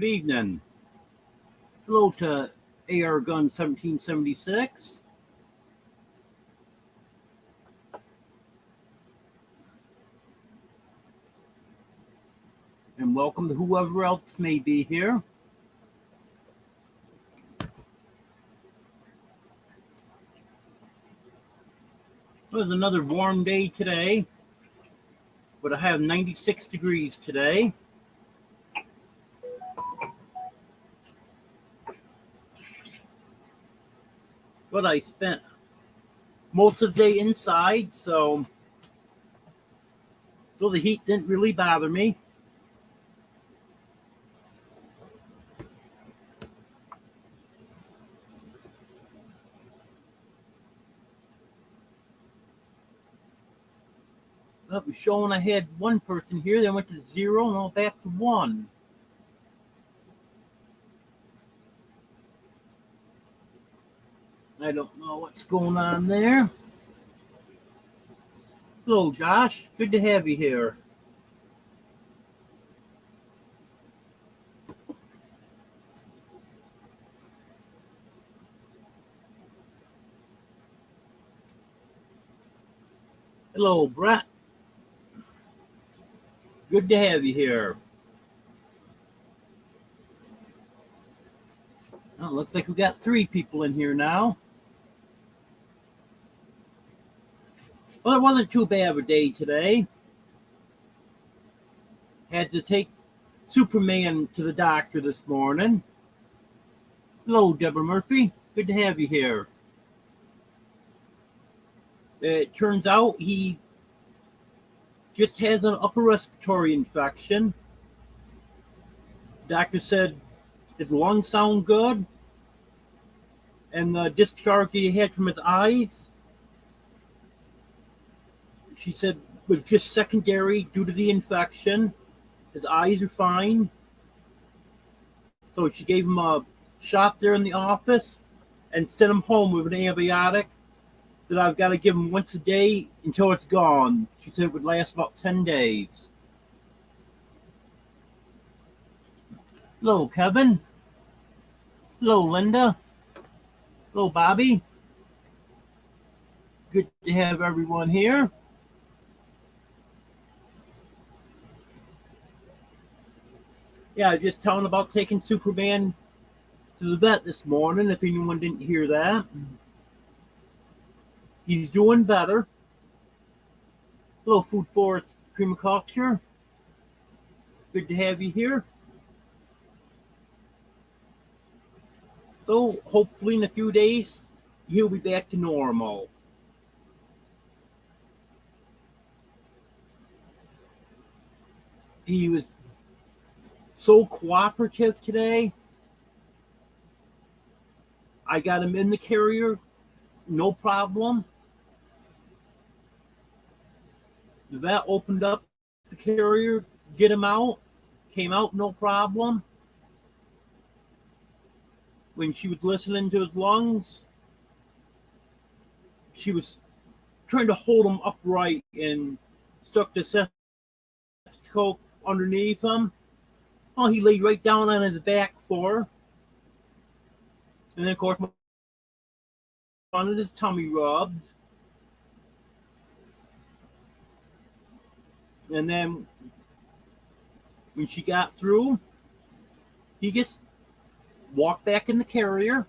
Good evening. Hello to AR Gun 1776. And welcome to whoever else may be here. It was another warm day today, but I have 96 degrees today. But I spent most of the day inside, so the heat didn't really bother me. It was showing I had one person here, then went to 0, and all back to 1. I don't know what's going on there. Hello, Josh. Good to have you here. Hello, Brett. Good to have you here. Well, looks like we got 3 people in here now. Well, it wasn't too bad of a day today. Had to take Superman to the doctor this morning. Hello, Deborah Murphy. Good to have you here. It turns out he just has an upper respiratory infection. Doctor said his lungs sound good, and the discharge he had from his eyes, she said, was just secondary due to the infection. His eyes are fine. So she gave him a shot there in the office and sent him home with an antibiotic that I've got to give him once a day until it's gone. She said it would last about 10 days. Hello, Kevin. Hello, Linda. Hello, Bobby. Good to have everyone here. Yeah, just telling about taking Superman to the vet this morning, if anyone didn't hear that. He's doing better. Hello, Food Forest Permaculture. Good to have you here. So hopefully in a few days, he'll be back to normal. He was so cooperative today. I got him in the carrier, no problem. The vet opened up the carrier, get him out, came out, no problem. When she was listening to his lungs, she was trying to hold him upright and stuck the stethoscope underneath him. Oh, he laid right down on his back for her. And then, of course, wanted his tummy rubbed. And then, when she got through, he just walked back in the carrier.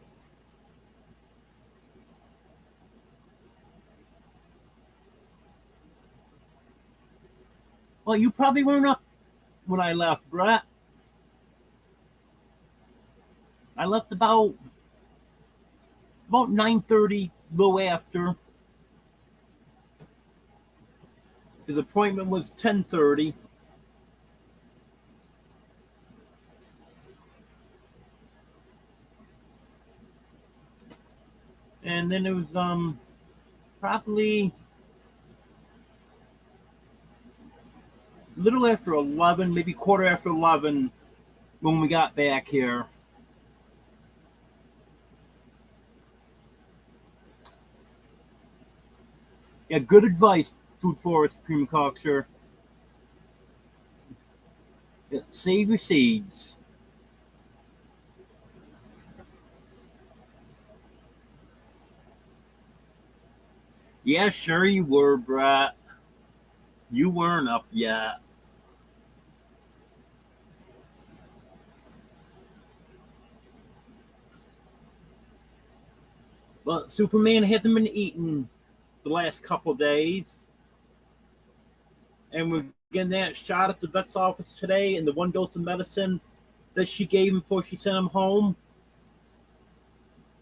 Well, you probably weren't up when I left, Brett. I left about 9:30, low after. His appointment was 10:30. And then it was probably a little after 11, maybe quarter after 11 when we got back here. Yeah, good advice, Food Forest Permaculture. Yeah, save your seeds. Yeah, sure you were, Brett. You weren't up yet. But Superman hasn't been eating the last couple days. And we're getting that shot at the vet's office today, and the one dose of medicine that she gave him before she sent him home,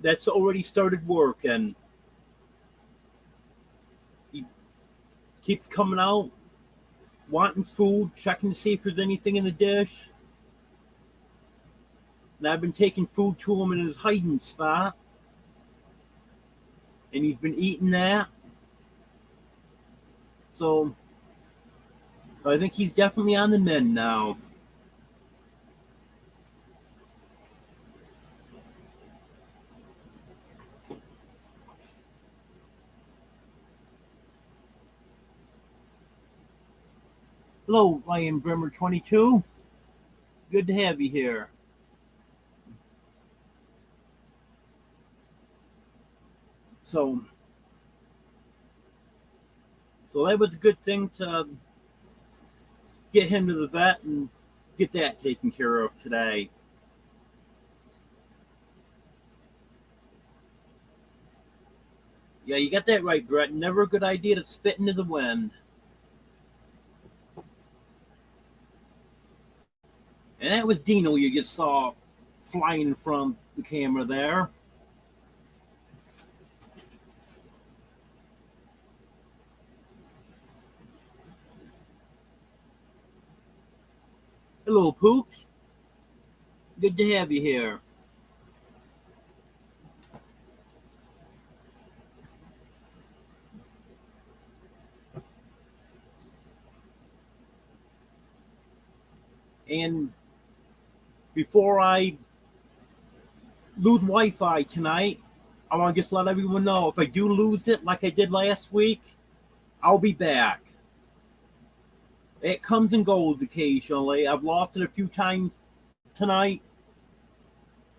that's already started working. He keeps coming out, wanting food, checking to see if there's anything in the dish. And I've been taking food to him in his hiding spot. And he's been eating that. So I think he's definitely on the mend now. Hello, Ryan Brimmer 22. Good to have you here. So that was a good thing to get him to the vet and get that taken care of today. Yeah, you got that right, Brett. Never a good idea to spit into the wind. And that was Dino you just saw flying from the camera there. Hello, Pooks. Good to have you here. And before I lose Wi-Fi tonight, I want to just let everyone know if I do lose it like I did last week, I'll be back. It comes and goes occasionally. I've lost it a few times tonight,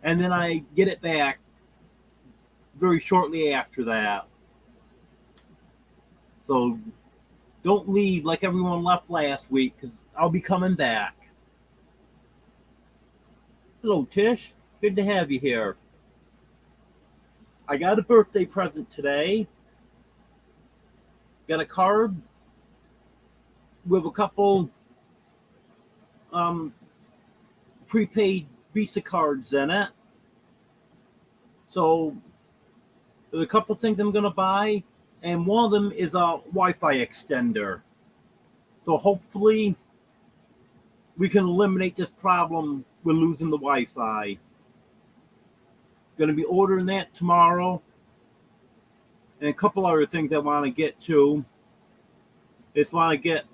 and then I get it back very shortly after that. So don't leave like everyone left last week, because I'll be coming back. Hello, Tish. Good to have you here. I got a birthday present today. Got a card with a couple prepaid Visa cards in it. So there's a couple things I'm going to buy, and one of them is a Wi-Fi extender. So hopefully we can eliminate this problem with losing the Wi-Fi. Going to be ordering that tomorrow. And a couple other things I want to get to. Just want to get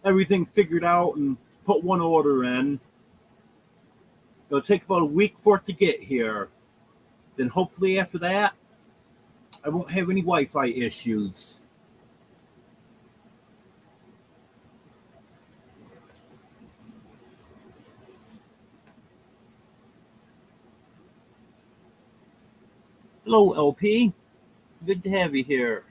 everything figured out and put one order in. It'll take about a week for it to get here. Then hopefully after that, I won't have any Wi-Fi issues. Hello, LP. Good to have you here.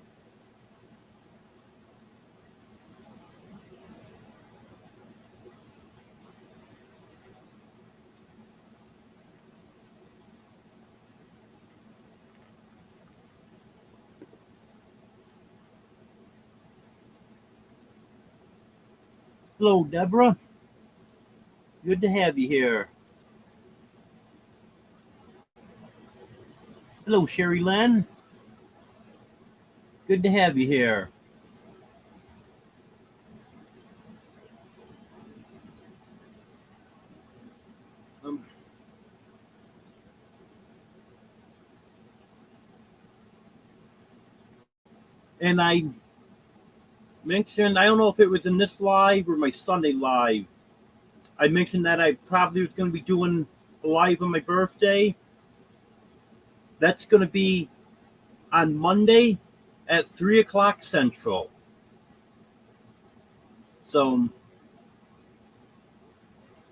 Hello, Deborah. Good to have you here. Hello, Sherry Lynn. Good to have you here. And I mentioned, I don't know if it was in this live or my Sunday live, I mentioned that I probably was going to be doing a live on my birthday. That's going to be on Monday at 3 o'clock Central. So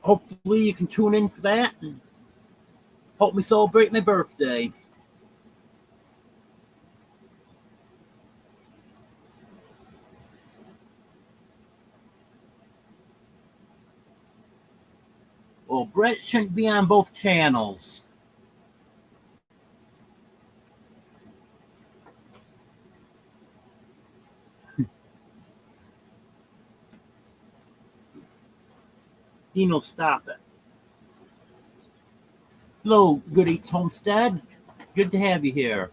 hopefully you can tune in for that and help me celebrate my birthday. Well, Brett shouldn't be on both channels. Dino, stop it. Hello, Good Eats Homestead. Good to have you here.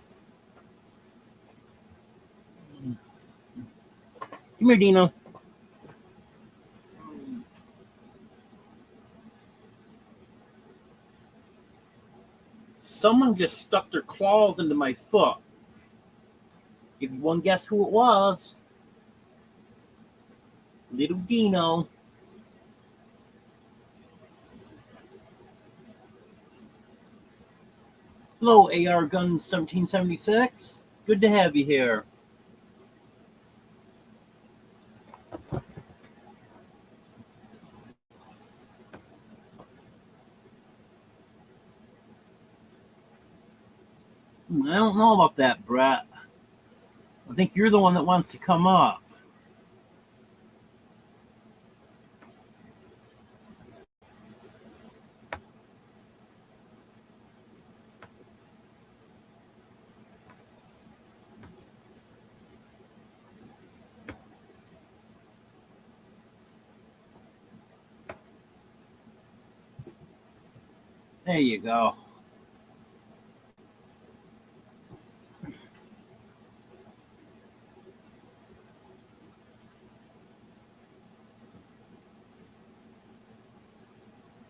Come here, Dino. Someone just stuck their claws into my foot. Give you one guess who it was. Little Dino. Hello, AR Gun 1776. Good to have you here. I don't know about that, Brett. I think you're the one that wants to come up. There you go.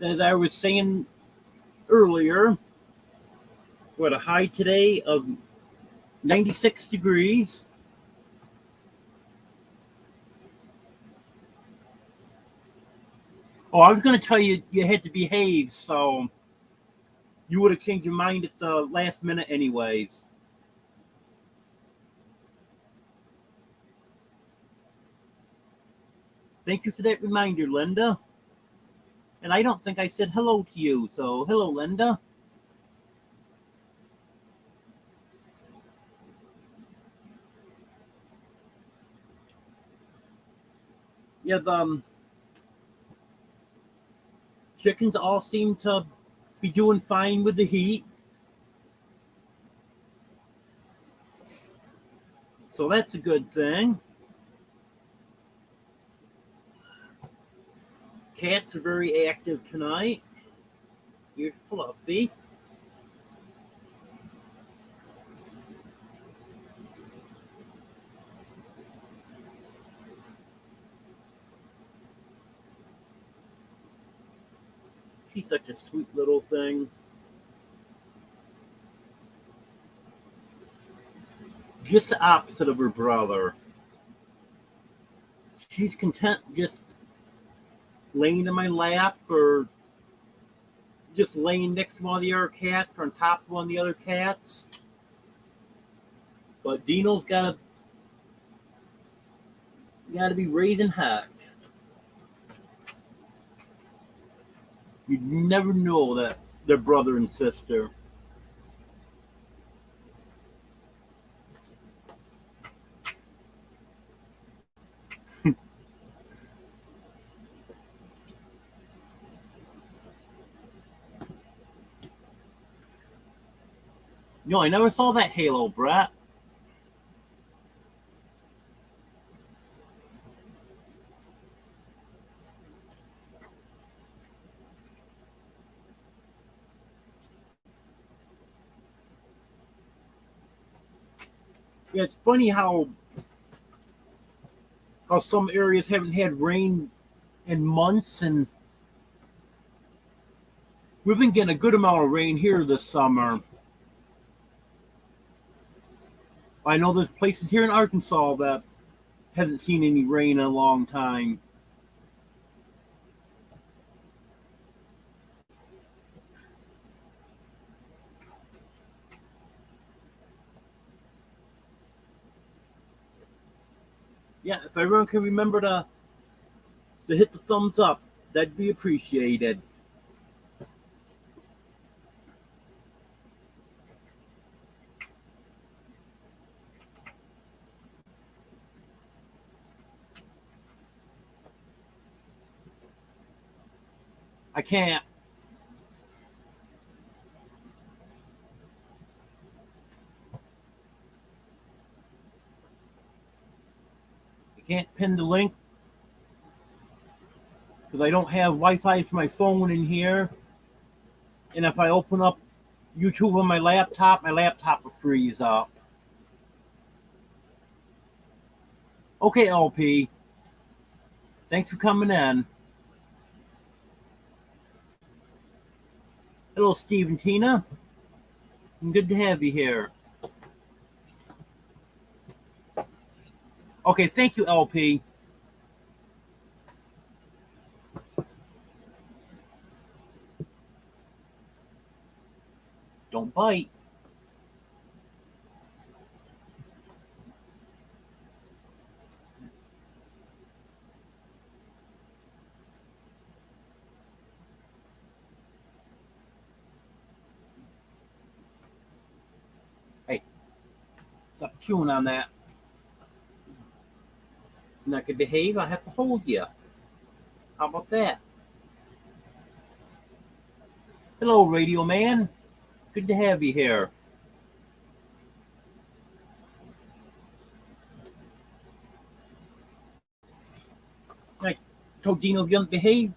As I was saying earlier, we're at a high today of 96 degrees. Oh, I was going to tell you you had to behave, so you would have changed your mind at the last minute anyways. Thank you for that reminder, Linda. And I don't think I said hello to you, so hello, Linda. Yeah, the chickens all seem to be doing fine with the heat. So that's a good thing. Cats are very active tonight. Here's Fluffy. She's such a sweet little thing. Just the opposite of her brother. She's content just laying in my lap or just laying next to one of the other cats or on top of one of the other cats. But Dino's gotta be raising heck. You'd never know that they're brother and sister. No, I never saw that Halo, Brett. Yeah, it's funny how some areas haven't had rain in months, and we've been getting a good amount of rain here this summer. I know there's places here in Arkansas that hasn't seen any rain in a long time. Yeah, if everyone can remember to hit the thumbs up, that'd be appreciated. I can't Can't pin the link because I don't have Wi-Fi for my phone in here. And if I open up YouTube on my laptop will freeze up. Okay, LP. Thanks for coming in. Hello, Steve and Tina. Good to have you here. Okay, thank you, LP. Don't bite. Hey, stop chewing on that. If you're not going to behave, I have to hold you. How about that? Hello, Radio Man. Good to have you here. I told Dino if you don't behave,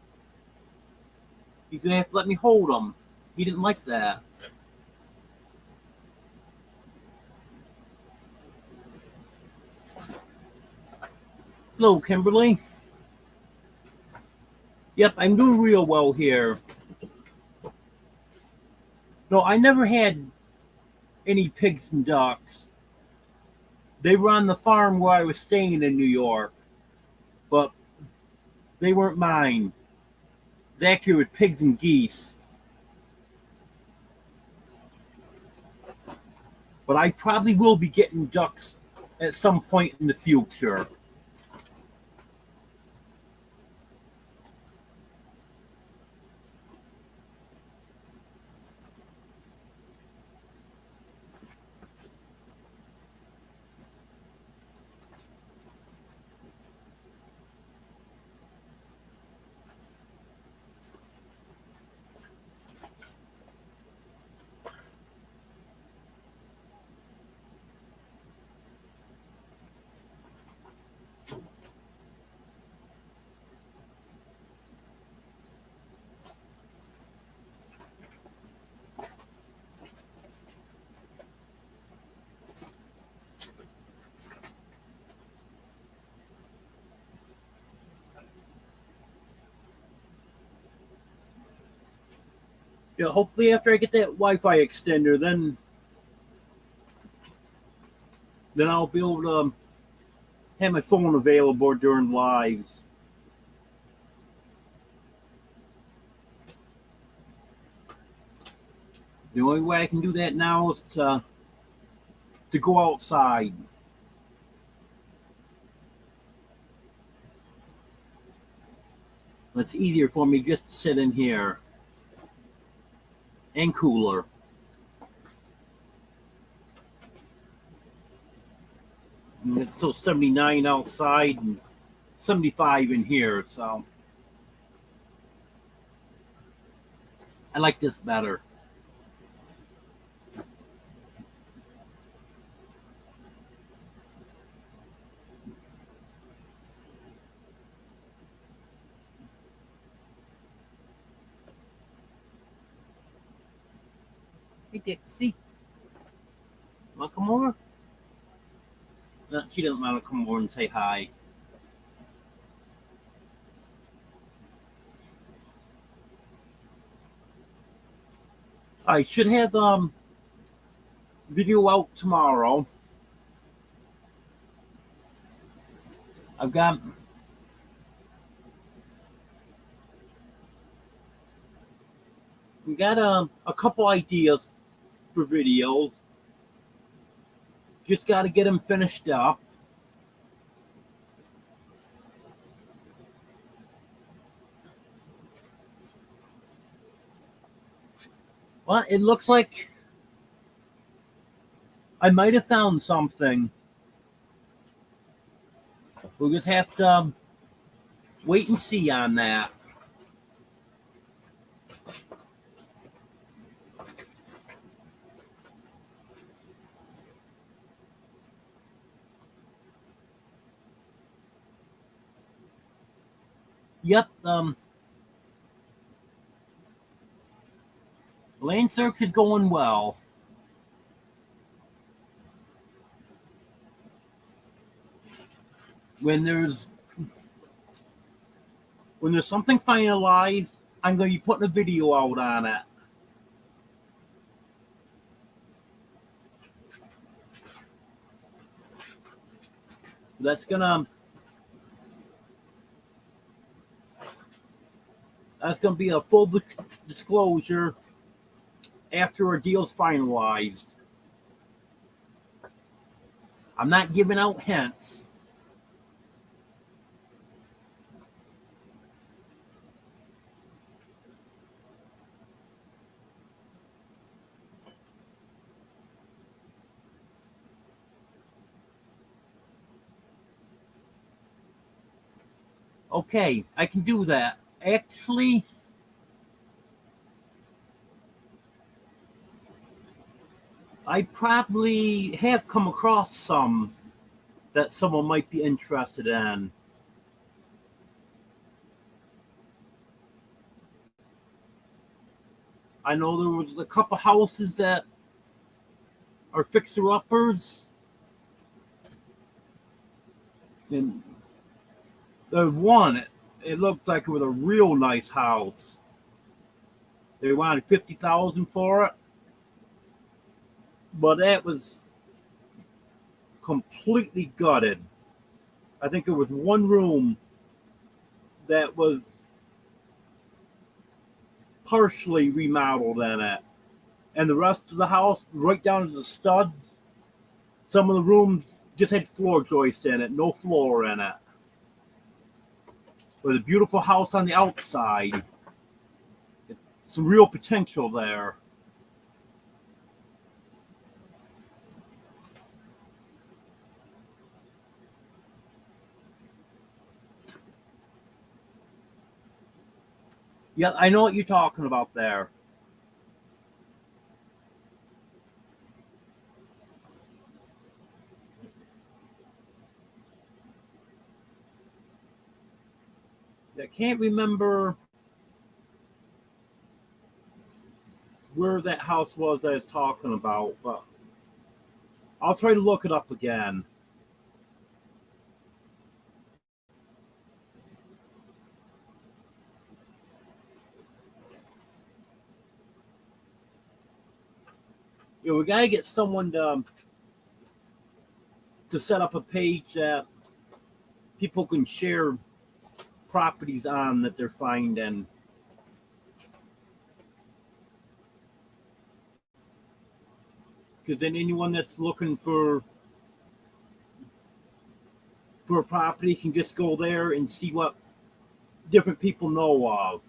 you're going to have to let me hold him. He didn't like that. Hello, Kimberly. Yep, I'm doing real well here. No, I never had any pigs and ducks. They were on the farm where I was staying in New York, but they weren't mine. It's actually with pigs and geese. But I probably will be getting ducks at some point in the future. Yeah, hopefully after I get that Wi-Fi extender, then I'll be able to have my phone available during lives. The only way I can do that now is to go outside. It's easier for me just to sit in here. And cooler. And it's so 79 outside and 75 in here, so I like this better. Hey, Dixie. Want to come over? No, she doesn't want to come over and say hi. I should have video out tomorrow. I've got a couple ideas for videos. Just got to get them finished up. Well, it looks like I might have found something. We'll just have to wait and see on that. Yep. Land search is going well. When there's something finalized, I'm going to be putting a video out on it. That's gonna be a full disclosure after our deal's finalized. I'm not giving out hints. Okay, I can do that. Actually, I probably have come across some that someone might be interested in. I know there was a couple houses that are fixer-uppers. And the one, it looked like it was a real nice house. They wanted $50,000 for it, but that was completely gutted. I think it was one room that was partially remodeled in it, and the rest of the house, right down to the studs, some of the rooms just had floor joist in it, no floor in it. With a beautiful house on the outside. Some real potential there. Yeah, I know what you're talking about there. I can't remember where that house was I was talking about, but I'll try to look it up again. You know, we gotta get someone to set up a page that people can share properties on that they're finding. Because then anyone that's looking for a property can just go there and see what different people know of.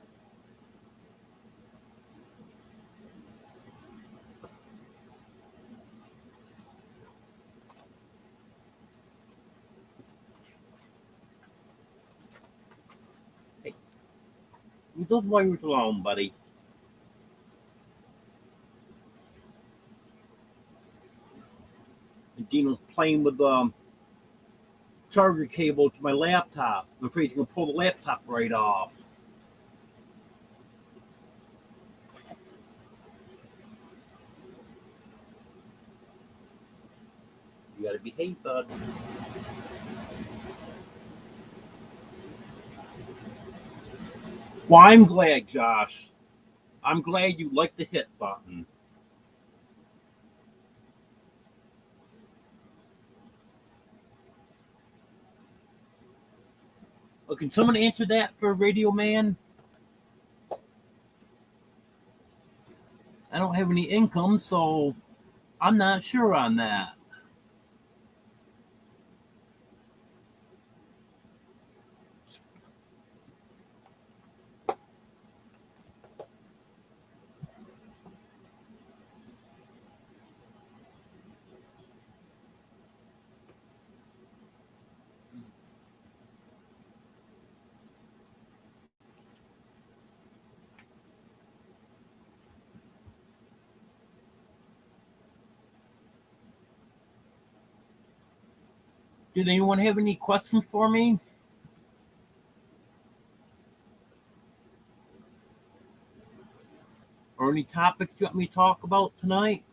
Hey, leave those wires alone, buddy. And Dino's playing with the charger cable to my laptop. I'm afraid he's going to pull the laptop right off. You got to behave, bud. Well, I'm glad, Josh. I'm glad you like the hit button. Oh, can someone answer that for Radio Man? I don't have any income, so I'm not sure on that. Did anyone have any questions for me? or any topics you want me to talk about tonight?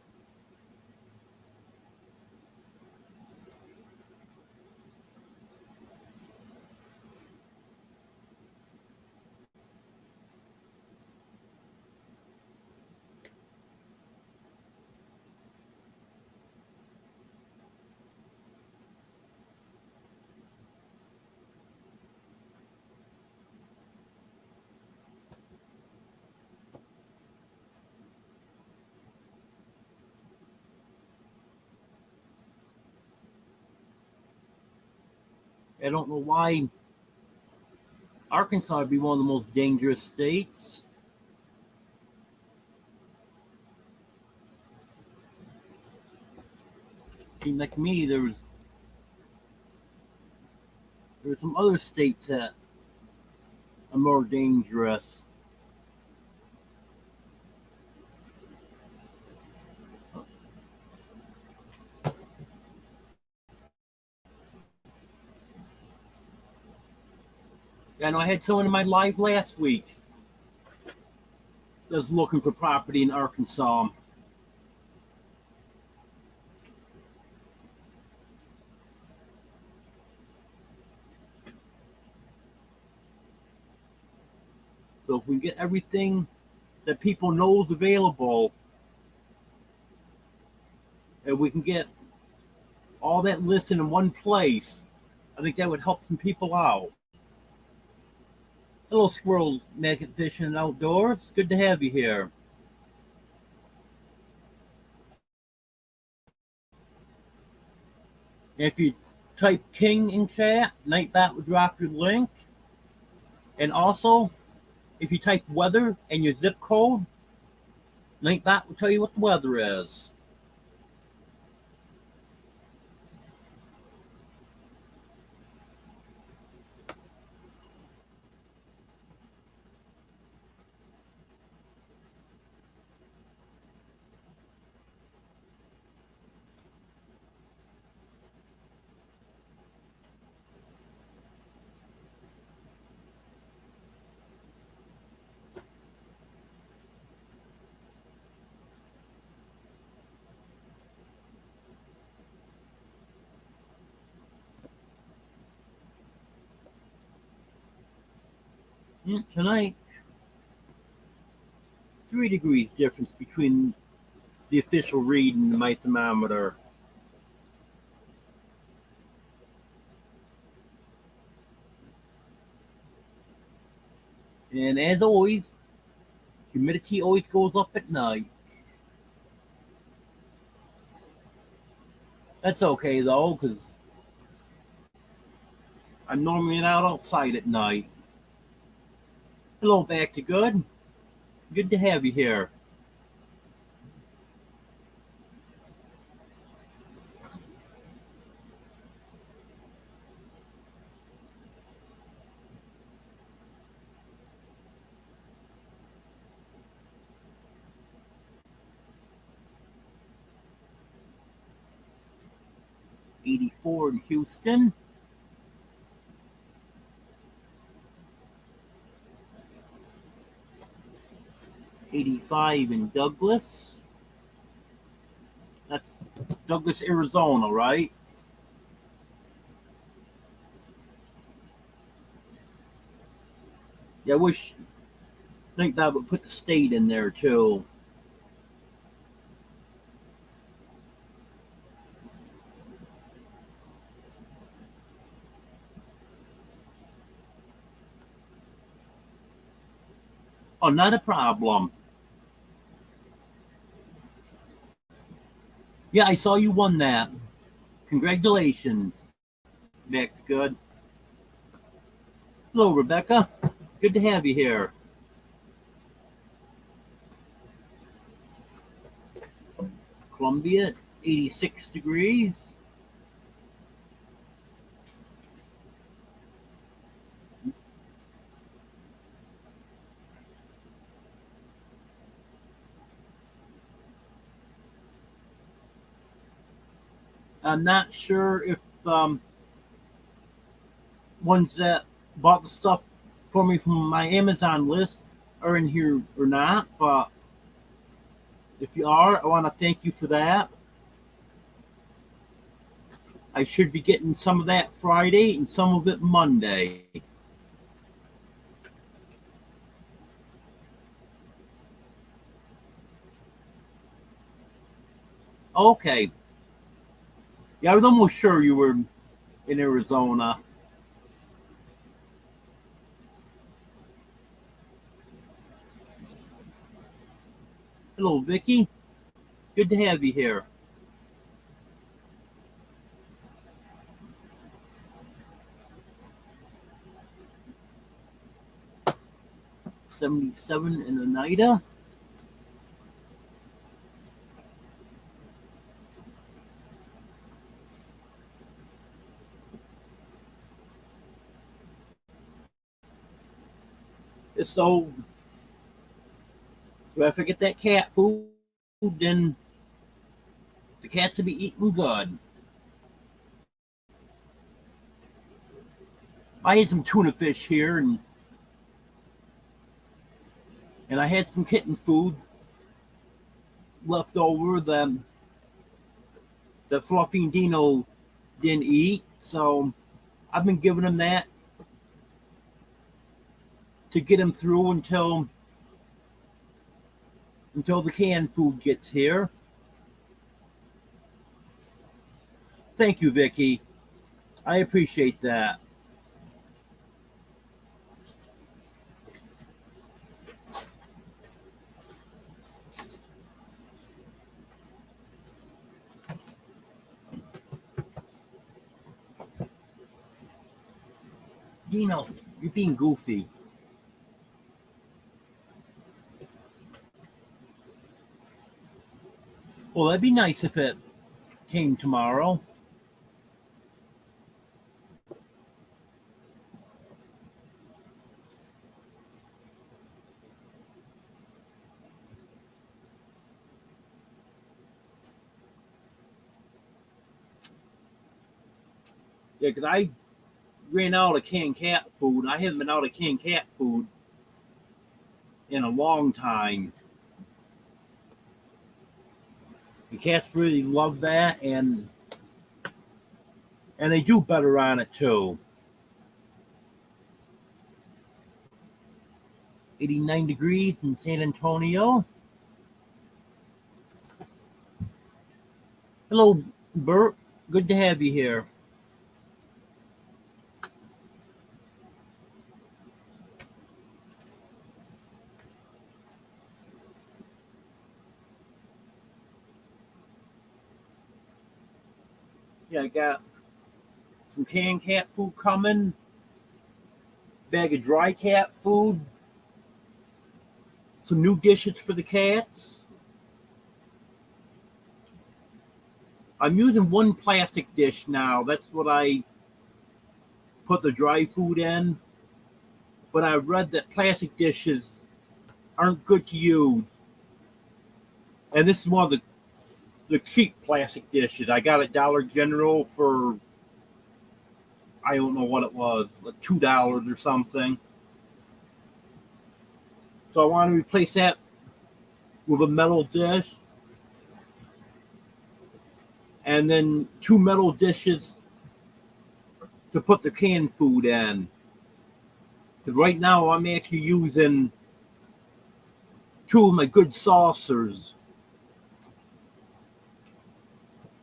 I don't know why Arkansas would be one of the most dangerous states. Seemed like me there were some other states that are more dangerous. I know I had someone in my life last week that's looking for property in Arkansas. So if we get everything that people know is available, and we can get all that listed in one place, I think that would help some people out. Hello, squirrels, Maggot Fishing and Outdoors. Good to have you here. If you type King in chat, Nightbot will drop your link. And also, if you type weather and your zip code, Nightbot will tell you what the weather is. Tonight, 3 degrees difference between the official read and my thermometer. And as always, humidity always goes up at night. That's okay though, because I'm normally not outside at night. Hello, Back to Good. Good to have you here. '84 in Houston. '85 in Douglas. That's Douglas, Arizona, right? Yeah, I think that would put the state in there too. Oh, not a problem. Yeah, I saw you won that. Congratulations. Back to Good. Hello, Rebecca. Good to have you here. Columbia, 86 degrees. I'm not sure if ones that bought the stuff for me from my Amazon list are in here or not, but If you are, I want to thank you for that. I should be getting some of that Friday and some of it Monday. Okay. Yeah, I was almost sure you were in Arizona. Hello, Vicky. Good to have you here. $77 in Oneida. So, if I get that cat food, then the cats will be eating good. I had some tuna fish here, and I had some kitten food left over that Fluffy and Dino didn't eat. So I've been giving them that to get them through until the canned food gets here. Thank you, Vicky. I appreciate that. Dino, you're being goofy. Well, that'd be nice if it came tomorrow. Yeah, because I ran out of canned cat food. I haven't been out of canned cat food in a long time. The cats really love that, and they do better on it too. 89 degrees in San Antonio. Hello, Bert. Good to have you here. Yeah, I got some canned cat food coming, bag of dry cat food, some new dishes for the cats. I'm using one plastic dish now. That's what I put the dry food in. But I read that plastic dishes aren't good to use. And this is one of the cheap plastic dishes. I got at Dollar General for, I don't know what it was, like $2 or something. So I want to replace that with a metal dish. And then 2 metal dishes to put the canned food in. Because right now I'm actually using 2 of my good saucers.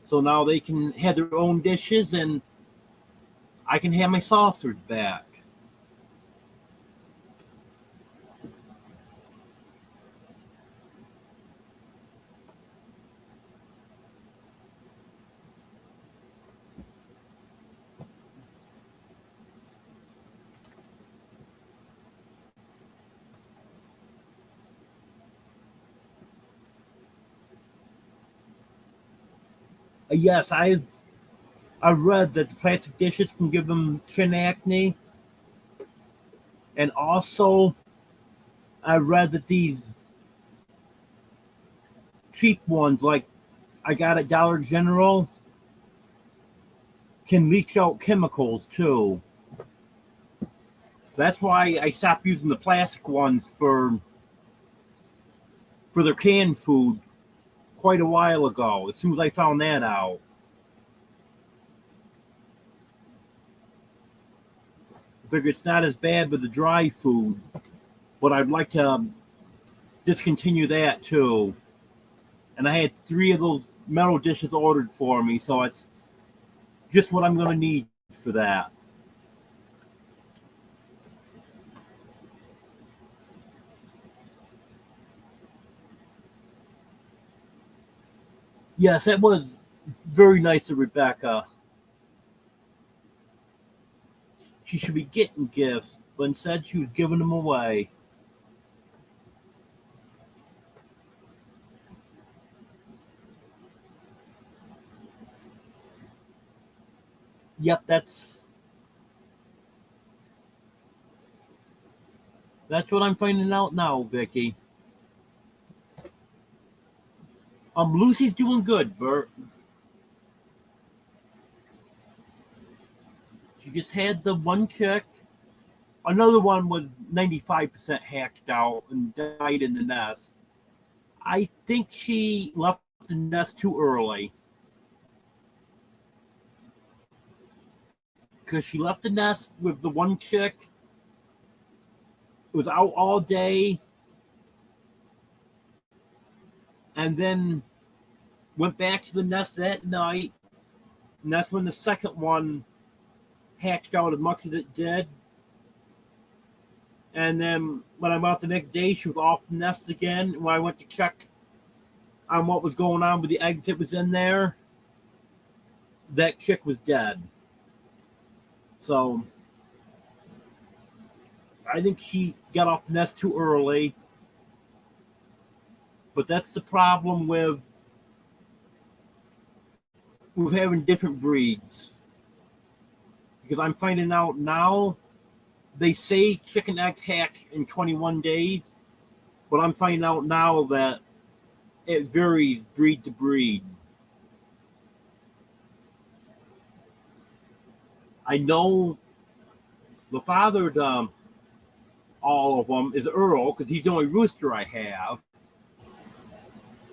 So now they can have their own dishes and I can have my saucers back. Yes, I've read that the plastic dishes can give them chin acne, and also I read that these cheap ones, like I got at Dollar General, can leach out chemicals too. That's why I stopped using the plastic ones for their canned food. quite a while ago, as soon as I found that out. I figure it's not as bad with the dry food, but I'd like to discontinue that too. And I had 3 of those metal dishes ordered for me, so it's just what I'm going to need for that. Yes, that was very nice of Rebecca. She should be getting gifts, but instead she was giving them away. Yep, that's what I'm finding out now, Vicky. Lucy's doing good, Bert. She just had the one chick. Another one was 95% hacked out and died in the nest. I think she left the nest too early. Because she left the nest with the one chick. It was out all day. And then went back to the nest that night. And that's when the second one hatched out as much as it did. And then when I went out the next day, she was off the nest again. When I went to check on what was going on with the eggs that was in there, that chick was dead. So I think she got off the nest too early. But that's the problem with having different breeds. Because I'm finding out now, they say chicken eggs hatch in 21 days, but I'm finding out now that it varies breed to breed. I know the father to all of them is Earl, because he's the only rooster I have.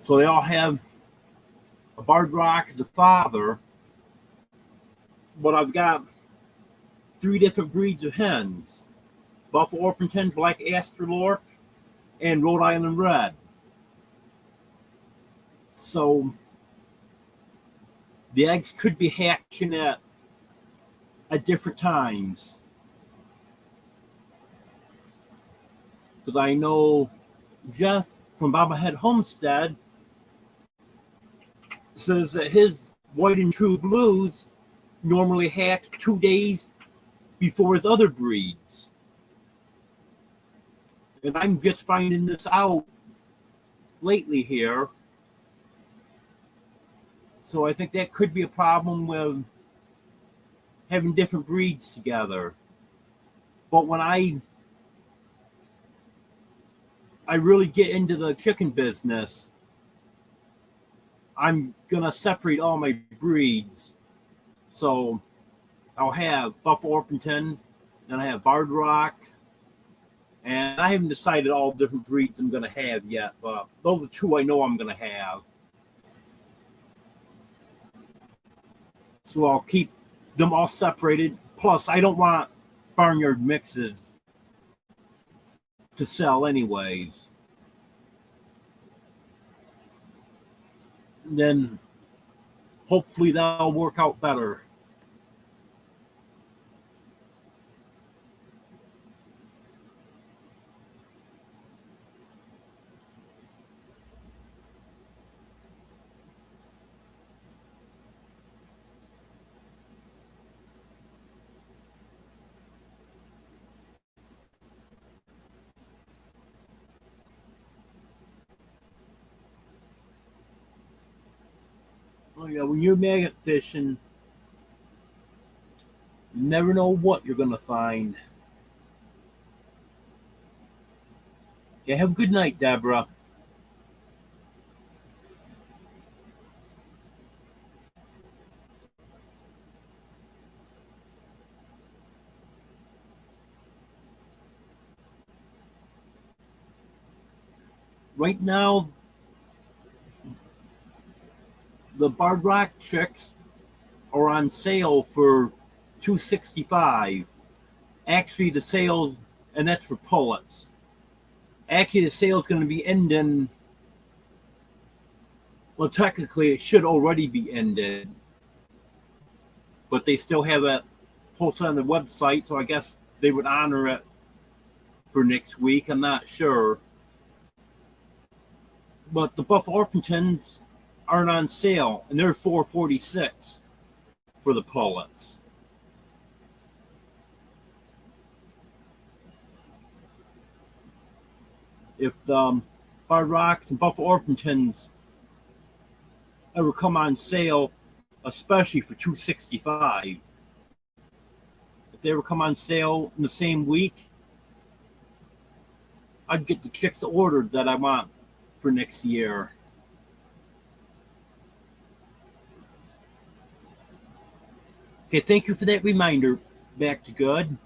So they all have a Barred Rock as a father, but I've got 3 different breeds of hens: Buffalo Orpington, Black Australorp, and Rhode Island Red. So the eggs could be hatching at different times. Because I know Jeff from Bobblehead Homestead says that his white and true blues normally hatch 2 days before his other breeds. And I'm just finding this out lately here. So I think that could be a problem with having different breeds together. But when I really get into the chicken business, I'm going to separate all my breeds. So I'll have Buffalo Orpington, and I have Barred Rock, and I haven't decided all different breeds I'm going to have yet, but those are 2 I know I'm going to have. So I'll keep them all separated. Plus, I don't want barnyard mixes to sell anyways. And then hopefully that'll work out better. Oh yeah, when you're maggot fishing, you never know what you're gonna find. Yeah, have a good night, Deborah. Right now, The Barred Rock chicks are on sale for $265. Actually, the sale, and that's for pullets. Actually, the sale is going to be ending. Well, technically, it should already be ended, but they still have it posted on the website, so I guess they would honor it for next week. I'm not sure. But the Buff Orpingtons aren't on sale, and they're $446 for the pullets. If the Barred Rocks and Buff Orpingtons ever come on sale, especially for $265, if they ever come on sale in the same week, I'd get the chicks ordered that I want for next year. Okay, thank you for that reminder. Back to good.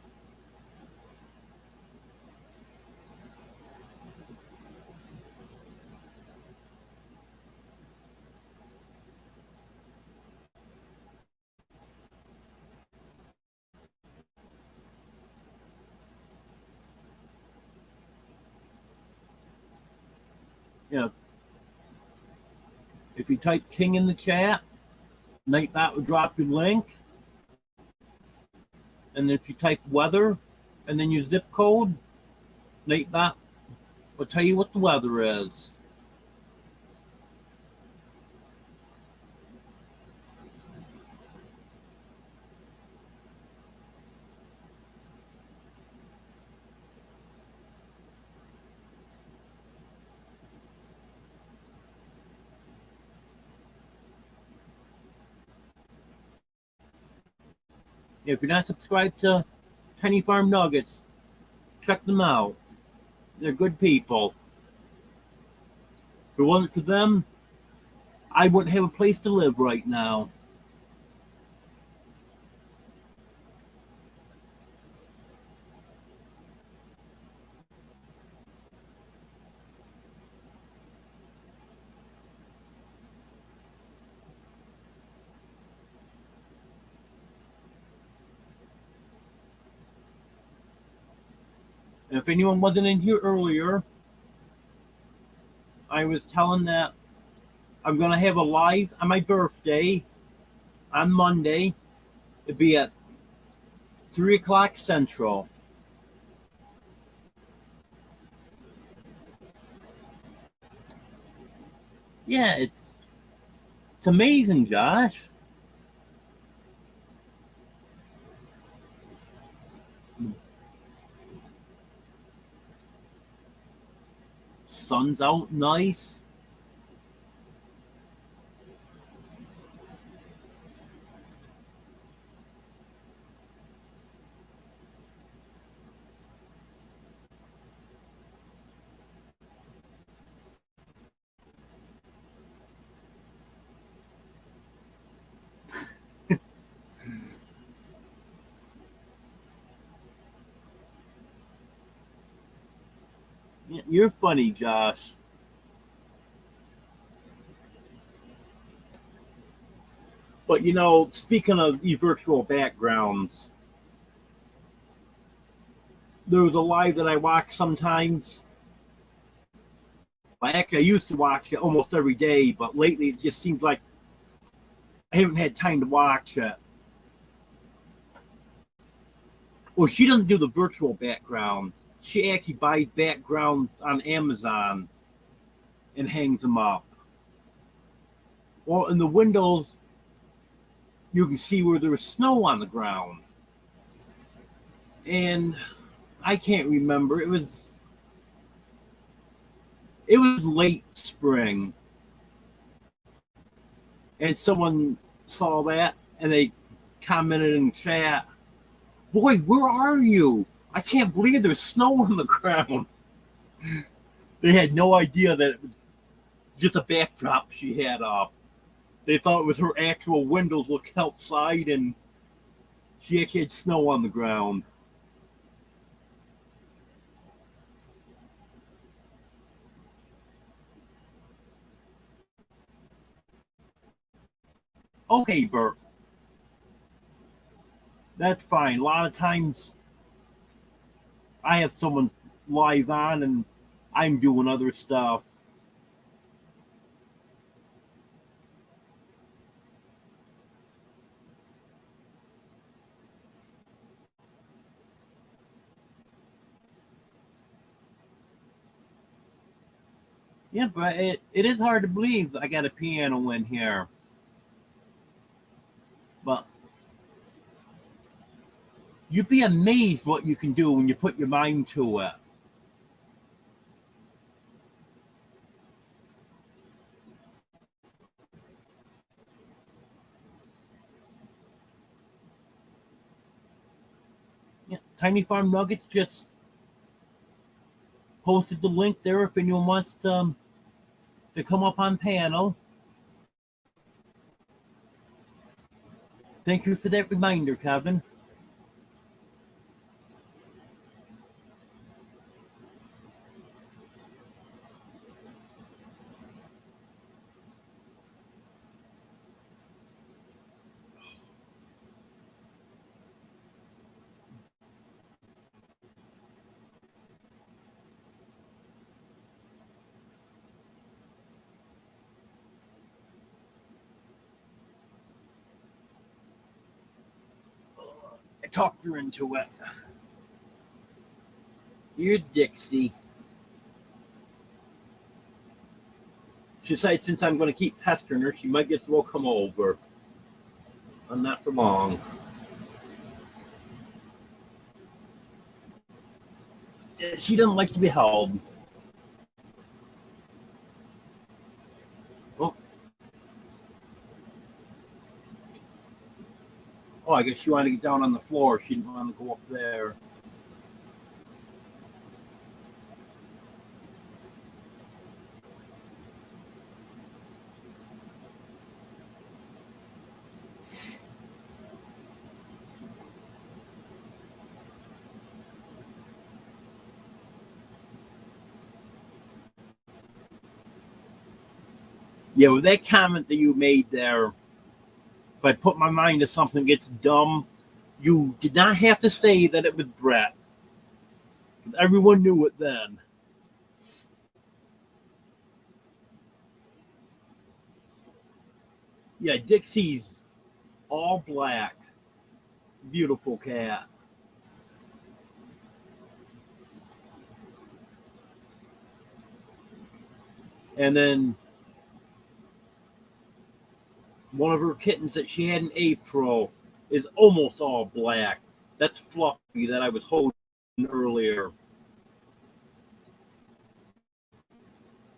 Yeah. If you type King in the chat, Nightbot will drop your link. And if you type weather and then your zip code, Nightbot will tell you what the weather is. If you're not subscribed to Tiny Farm Nuggets, check them out. They're good people. If it wasn't for them, I wouldn't have a place to live right now. And if anyone wasn't in here earlier, I was telling that I'm going to have a live on my birthday on Monday. It'd be at 3 o'clock Central. Yeah, it's amazing, Josh. Sun's out nice. You're funny, Josh. But you know, speaking of virtual backgrounds, there was a live that I watch sometimes. Well, actually, I used to watch it almost every day, but lately it just seems like I haven't had time to watch it. Well, she doesn't do the virtual background. She actually buys backgrounds on Amazon and hangs them up. Well, in the windows, you can see where there was snow on the ground. And I can't remember. It was late spring. And someone saw that and they commented in chat, "Boy, where are you? I can't believe there's snow on the ground." They had no idea that it was just a backdrop she had up. They thought it was her actual windows looking outside, and she actually had snow on the ground. Okay, Bert, that's fine. A lot of times I have someone live on and I'm doing other stuff. Yeah, but it is hard to believe I got a piano in here. But you'd be amazed what you can do when you put your mind to it. Yeah, Tiny Farm Nuggets just posted the link there if anyone wants to come up on panel. Thank you for that reminder, Kevin. I talked her into it. You're Dixie. She said since I'm going to keep pestering her, she might just will come over. I'm not for long. She doesn't like to be held. Oh, oh, I guess she wanted to get down on the floor. She didn't want to go up there. Yeah, with that comment that you made there, if I put my mind to something that gets dumb, you did not have to say that it was Brett. Everyone knew it then. Yeah, Dixie's all black. Beautiful cat. And then one of her kittens that she had in April is almost all black. That's Fluffy that I was holding earlier.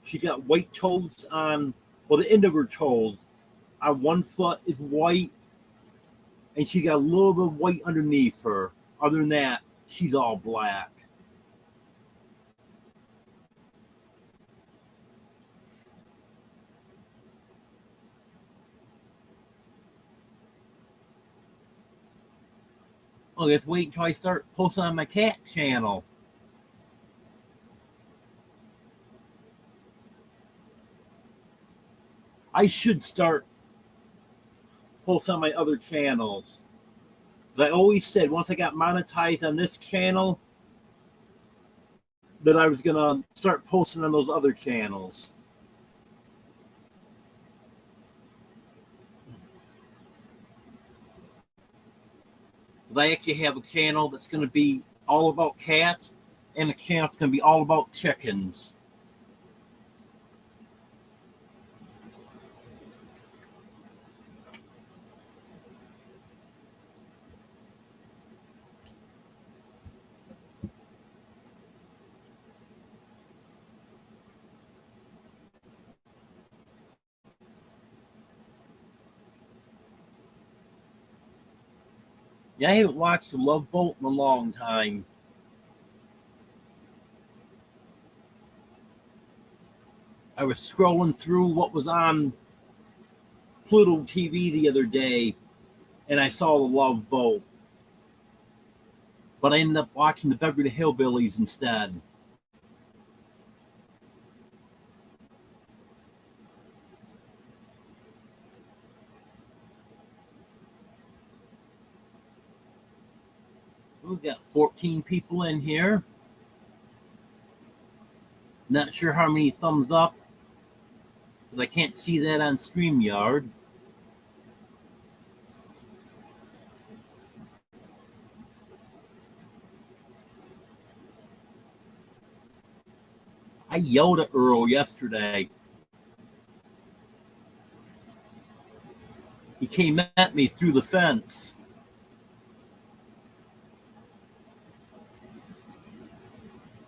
She got white toes on, well, the end of her toes. On one foot is white, and she got a little bit of white underneath her. Other than that, she's all black. Oh, let's wait until I start posting on my cat channel. I should start posting on my other channels. But I always said once I got monetized on this channel, that I was gonna start posting on those other channels. But I actually have a channel that's gonna be all about cats, and a channel that's gonna be all about chickens. Yeah, I haven't watched The Love Boat in a long time. I was scrolling through what was on Pluto TV the other day, and I saw The Love Boat. But I ended up watching the Beverly Hillbillies instead. We got 14 people in here. Not sure how many thumbs up, because I can't see that on StreamYard. I yelled at Earl yesterday. He came at me through the fence.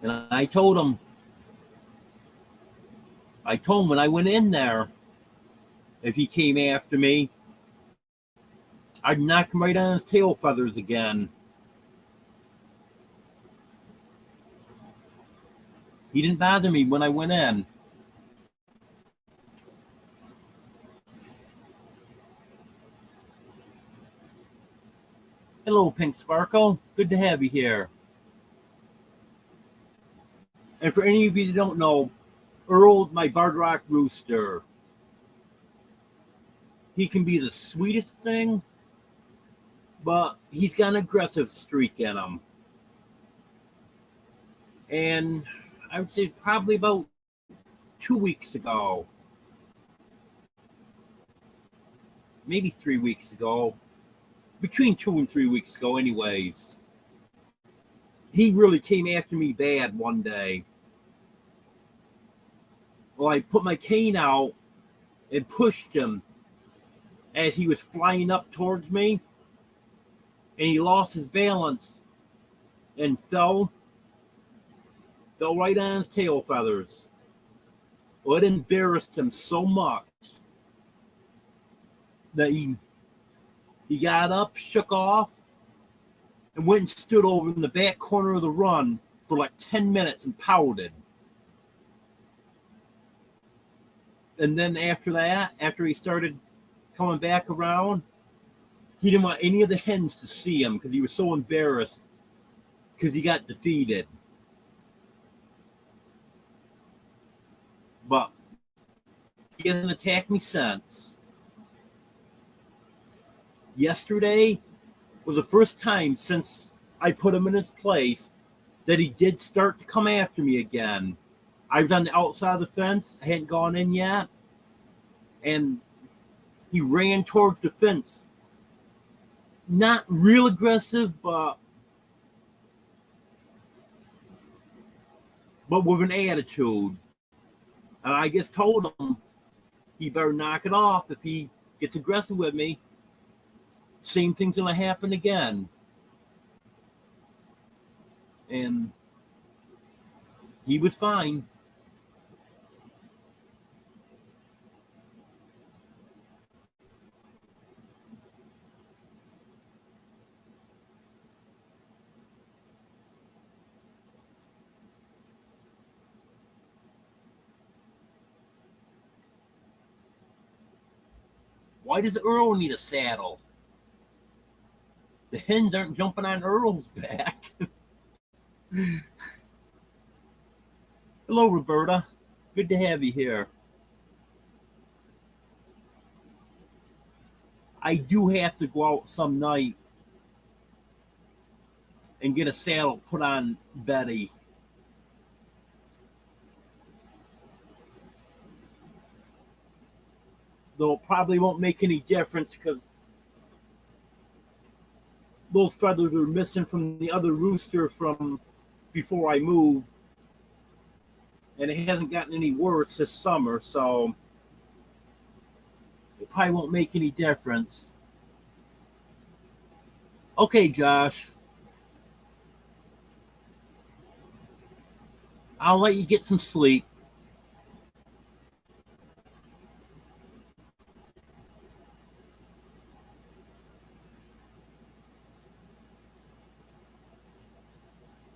And I told him when I went in there, if he came after me, I'd knock him right on his tail feathers again. He didn't bother me when I went in. Hello, Pink Sparkle. Good to have you here. And for any of you that don't know, Earl, my Barred Rock rooster, he can be the sweetest thing, but he's got an aggressive streak in him. And I would say probably about 2 weeks ago, maybe 3 weeks ago, between 2 and 3 weeks ago anyways, he really came after me bad one day. Well, I put my cane out and pushed him as he was flying up towards me, and he lost his balance and fell right on his tail feathers. Well, it embarrassed him so much that he got up, shook off, and went and stood over in the back corner of the run for like 10 minutes and pouted. And then after that, after he started coming back around, he didn't want any of the hens to see him because he was so embarrassed because he got defeated. But he hasn't attacked me since. Yesterday was the first time since I put him in his place that he did start to come after me again. I was on the outside of the fence. I hadn't gone in yet. And he ran towards the fence. Not real aggressive, but with an attitude. And I just told him he better knock it off. If he gets aggressive with me, same thing's going to happen again. And he was fine. Why does Earl need a saddle? The hens aren't jumping on Earl's back. Hello, Roberta. Good to have you here. I do have to go out some night and get a saddle put on Betty. Though it probably won't make any difference because those feathers are missing from the other rooster from before I moved. And it hasn't gotten any worse this summer, so it probably won't make any difference. Okay, Josh. I'll let you get some sleep.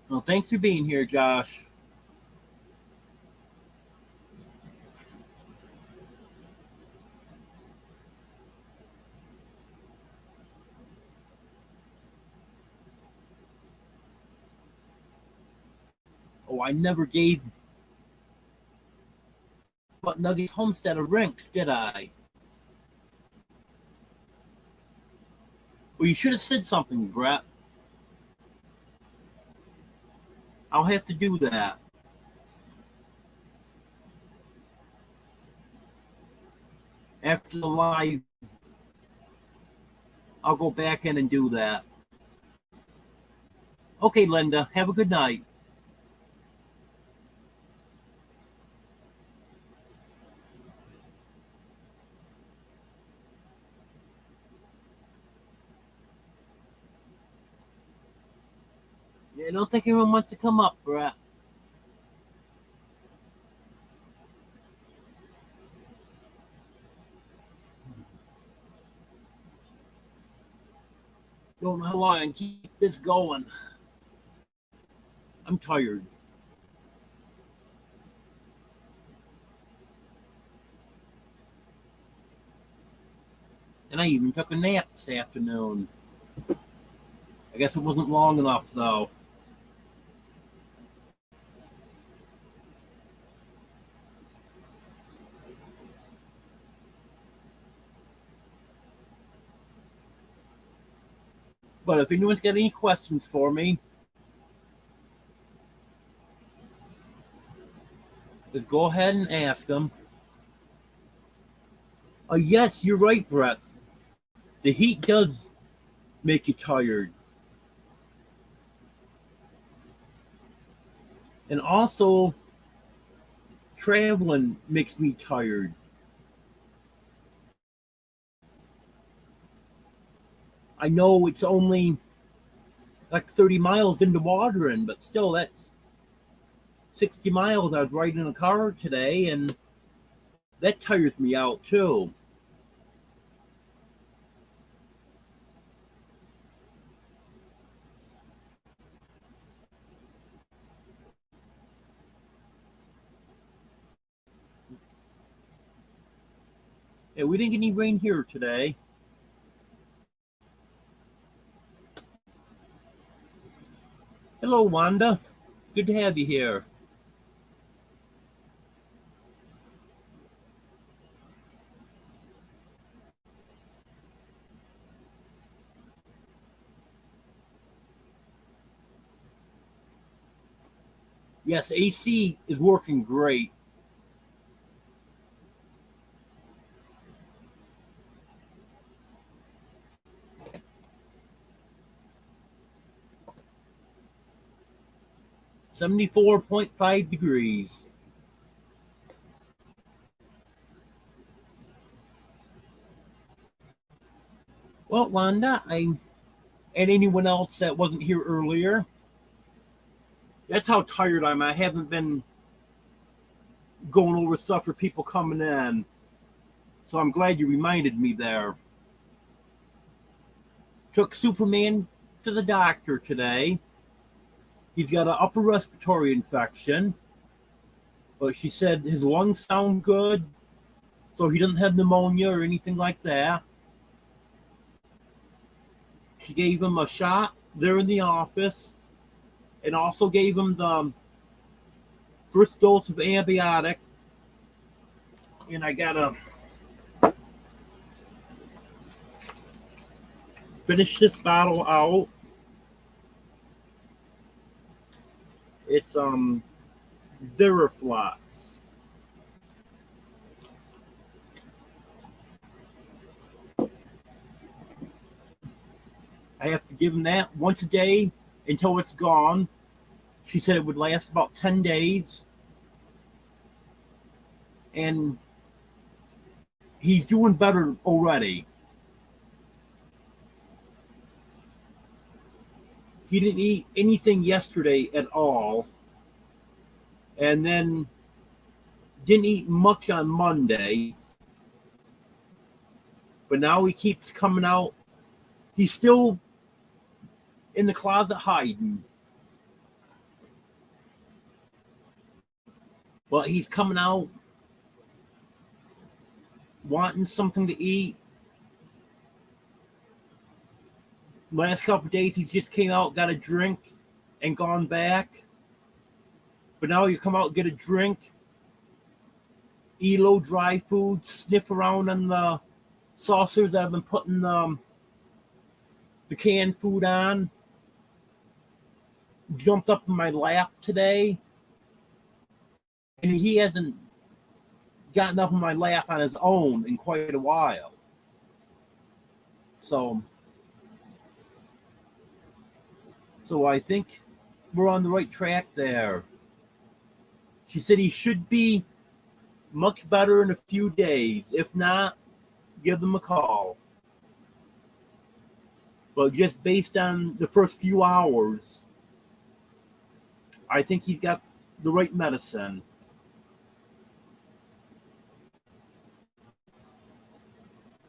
Well, thanks for being here, Josh. Oh, I never gave Nugget's Homestead a rink, did I? Well, you should have said something, Brett. I'll have to do that. After the live, I'll go back in and do that. Okay, Linda, have a good night. I don't think anyone wants to come up, Brett. Don't know how long I can keep this going. I'm tired. And I even took a nap this afternoon. I guess it wasn't long enough, though. But if anyone's got any questions for me, just go ahead and ask them. Yes, you're right, Brett. The heat does make you tired. And also, traveling makes me tired. I know it's only like 30 miles into Watering, but still, that's 60 miles I was riding in a car today, and that tires me out too. Yeah, we didn't get any rain here today. Hello, Wanda. Good to have you here. Yes, AC is working great. $74.5 degrees. Well, Wanda, and anyone else that wasn't here earlier, that's how tired I am. I haven't been going over stuff for people coming in. So I'm glad you reminded me there. Took Superman to the doctor today. He's got an upper respiratory infection, but she said his lungs sound good, so he doesn't have pneumonia or anything like that. She gave him a shot there in the office and also gave him the first dose of antibiotic. And I gotta finish this bottle out. It's Veriflox. I have to give him that once a day until it's gone. She said it would last about 10 days. And he's doing better already. He didn't eat anything yesterday at all. And then didn't eat much on Monday. But now he keeps coming out. He's still in the closet hiding. But he's coming out wanting something to eat. Last couple of days, he just came out, got a drink, and gone back. But now you come out, get a drink, Elo dry food, sniff around on the saucers that I've been putting the canned food on. jumped up in my lap today, and he hasn't gotten up in my lap on his own in quite a while. So I think we're on the right track there. She said he should be much better in a few days. If not, give them a call. But just based on the first few hours, I think he's got the right medicine.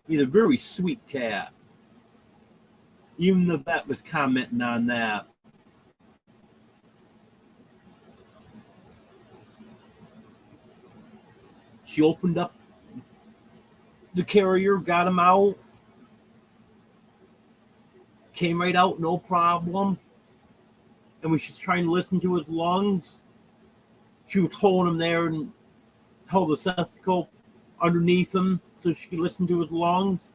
He's a very sweet cat. Even the vet was commenting on that. She opened up the carrier, got him out, came right out, no problem. And when she's trying to listen to his lungs, she was holding him there and held the stethoscope underneath him so she could listen to his lungs.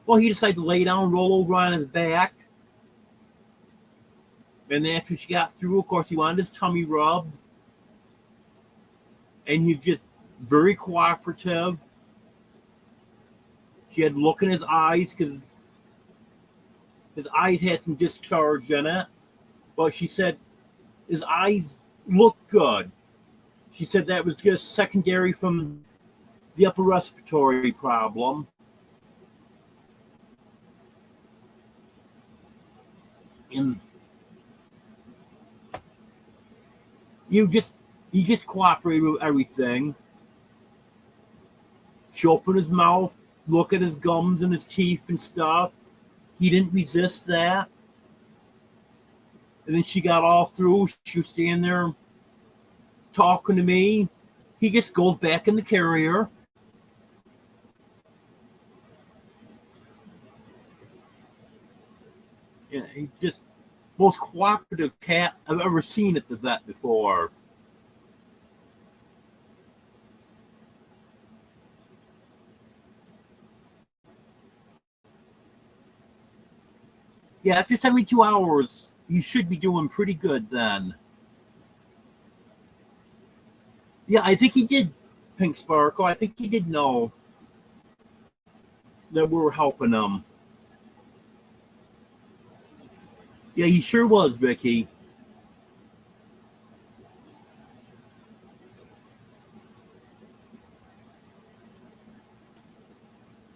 Well, he decided to lay down, roll over on his back. And then after she got through, of course, he wanted his tummy rubbed. And he just very cooperative. She had look in his eyes because his eyes had some discharge in it. But she said his eyes looked good. She said that was just secondary from the upper respiratory problem. And he just cooperated with everything. She opened his mouth, look at his gums and his teeth and stuff. He didn't resist that. And then she got all through. She was standing there talking to me. He just goes back in the carrier. Yeah, he's just most cooperative cat I've ever seen at the vet before. Yeah, after 72 hours, you should be doing pretty good then. Yeah, I think he did, Pink Sparkle. I think he did know that we were helping him. Yeah, he sure was, Vicky.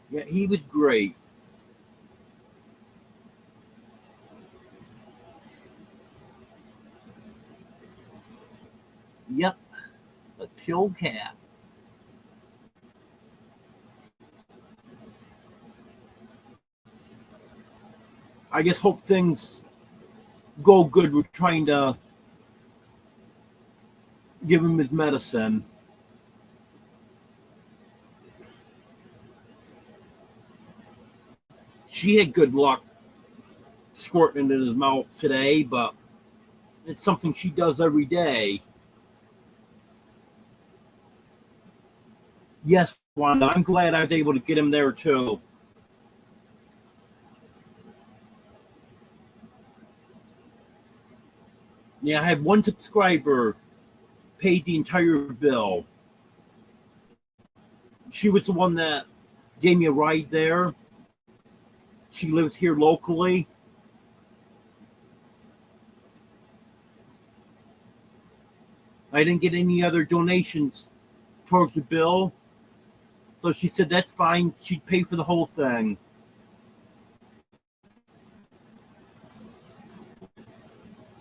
Yeah, he was great. Yep, a killed cat. I just hope things go good. We're trying to give him his medicine. She had good luck squirting it in his mouth today, but it's something she does every day. Yes, Wanda, I'm glad I was able to get him there too. Yeah, I had one subscriber paid the entire bill. She was the one that gave me a ride there. She lives here locally. I didn't get any other donations towards the bill. So she said that's fine. She'd pay for the whole thing.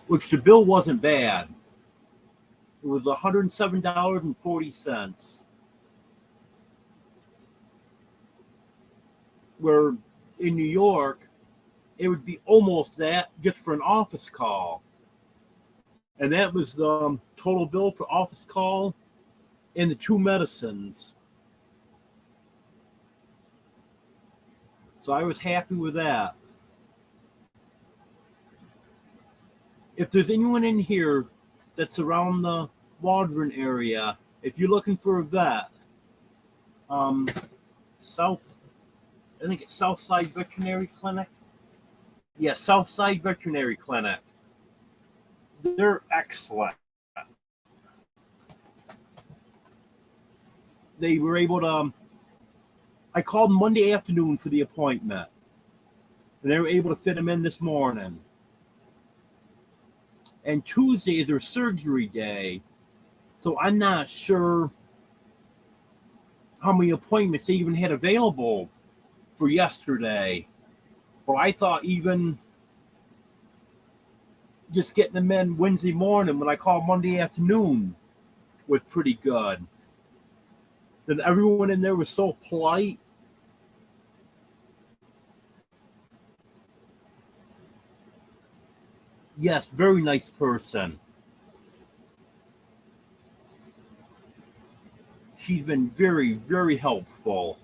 Which the bill wasn't bad. It was $107.40. Where in New York, it would be almost that just for an office call. And that was the total bill for office call and the two medicines. So I was happy with that. If there's anyone in here that's around the Waldron area, if you're looking for a vet, I think it's Southside Veterinary Clinic. Yeah, Southside Veterinary Clinic. They're excellent. They were able to. I called Monday afternoon for the appointment, and they were able to fit him in this morning. And Tuesday is their surgery day, so I'm not sure how many appointments they even had available for yesterday. But I thought even just getting them in Wednesday morning when I called Monday afternoon was pretty good. And everyone in there was so polite. Yes, very nice person. She's been very, very helpful.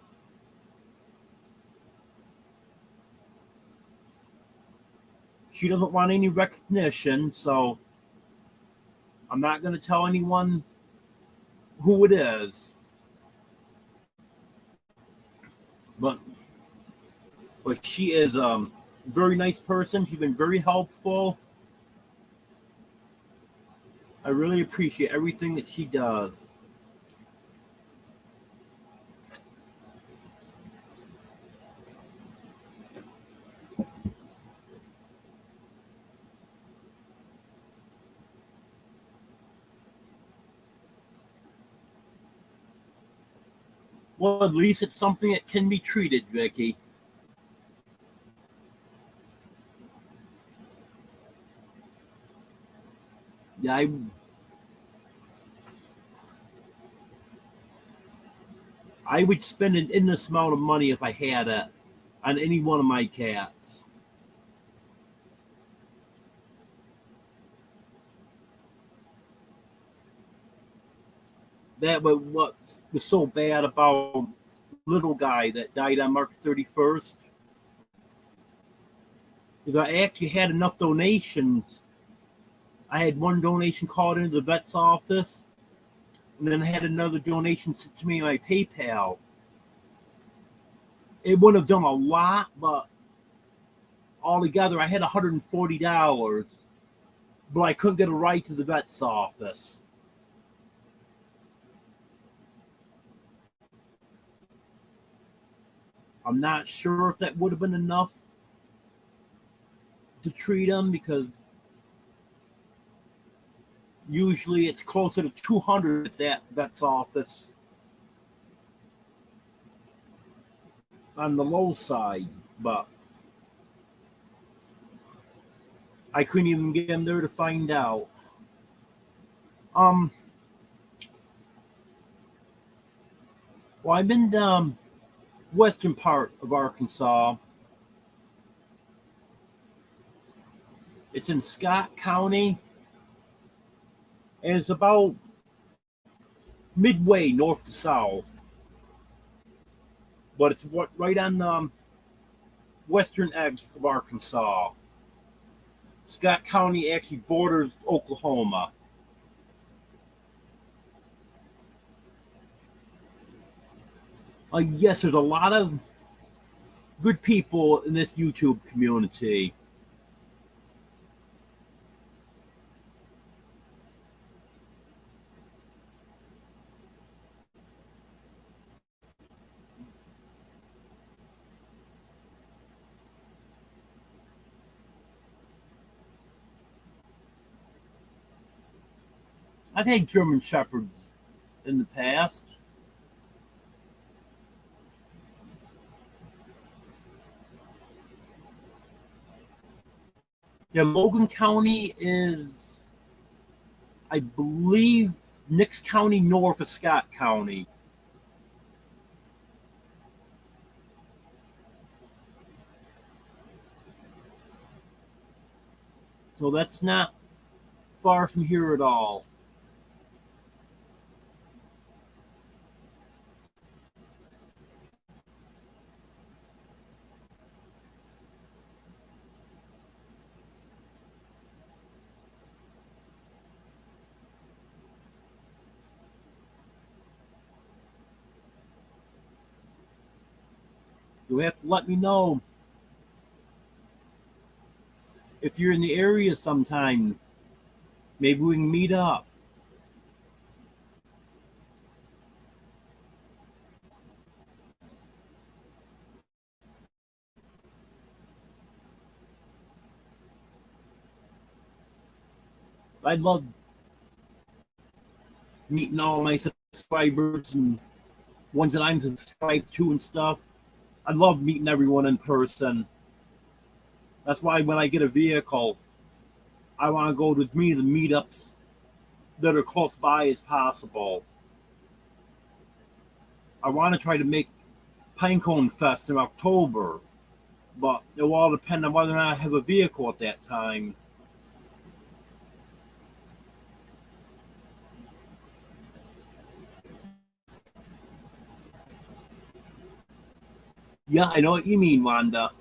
She doesn't want any recognition, so I'm not going to tell anyone who it is. But she is a very nice person. She's been very helpful. I really appreciate everything that she does. Well, at least it's something that can be treated, Vicky. Yeah, I would spend an endless amount of money if I had it on any one of my cats. That was what was so bad about little guy that died on March 31st. Because I actually had enough donations. I had one donation called into the vet's office, and then I had another donation sent to me on my PayPal. It wouldn't have done a lot, but altogether I had $140, but I couldn't get a ride to the vet's office. I'm not sure if that would have been enough to treat him, because usually it's closer to 200 at that vet's office on the low side, but I couldn't even get him there to find out. Well, I'm in the western part of Arkansas. It's in Scott County, and it's about midway north to south. But it's right on the western edge of Arkansas. Scott County actually borders Oklahoma. Yes, there's a lot of good people in this YouTube community. I've had German Shepherds in the past. Yeah, Logan County is, I believe, Nix County north of Scott County. So that's not far from here at all. You'll have to let me know if you're in the area sometime Maybe we can meet up. I'd love meeting all my subscribers and ones that I'm subscribed to and stuff. I love meeting everyone in person. That's why when I get a vehicle, I want to go to as many of the meetups that are close by as possible. I want to try to make Pinecone Fest in October, but it will all depend on whether or not I have a vehicle at that time. Yeah, I know what you mean, Wanda.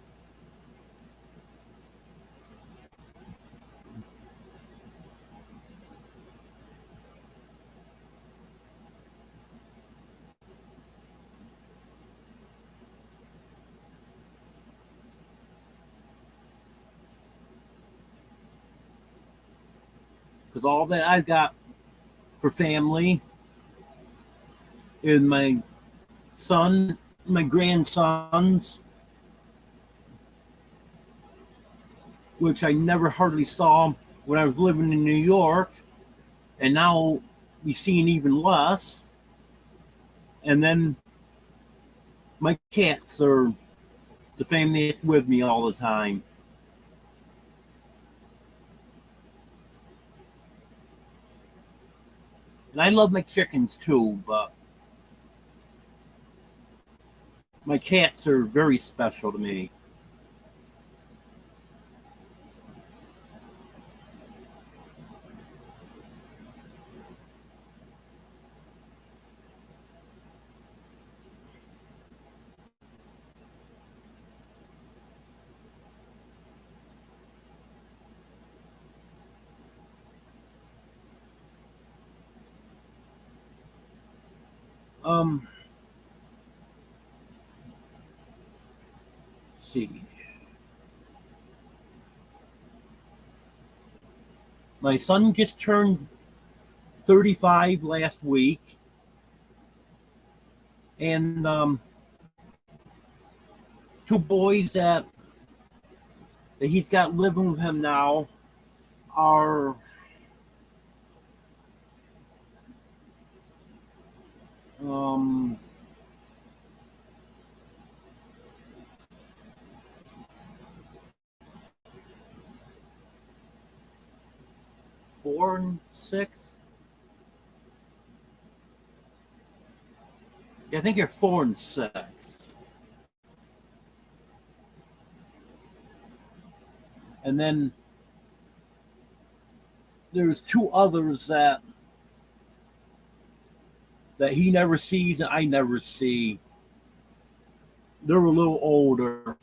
Because all that I've got for family is my son, my grandsons, which I never hardly saw when I was living in New York, and now we seen even less. And then my cats are the family that's with me all the time. And I love my chickens too, but my cats are very special to me. Um, let's see. My son just turned 35 last week, and two boys that he's got living with him now are 4 and 6. Yeah, I think you're 4 and 6. And then there's two others that he never sees and I never see. They're a little older.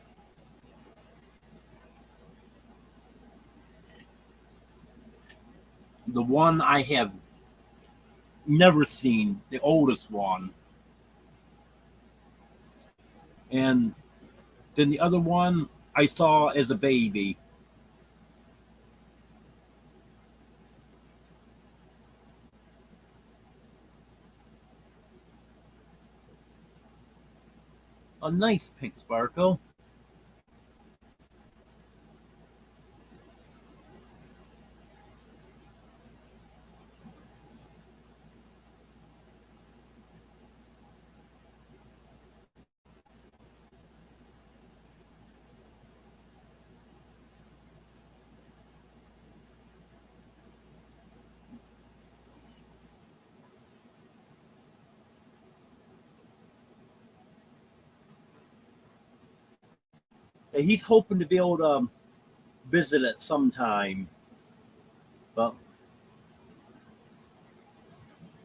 The one I have never seen, the oldest one. And then the other one I saw as a baby. A nice pink sparkle. And he's hoping to be able to visit it sometime, but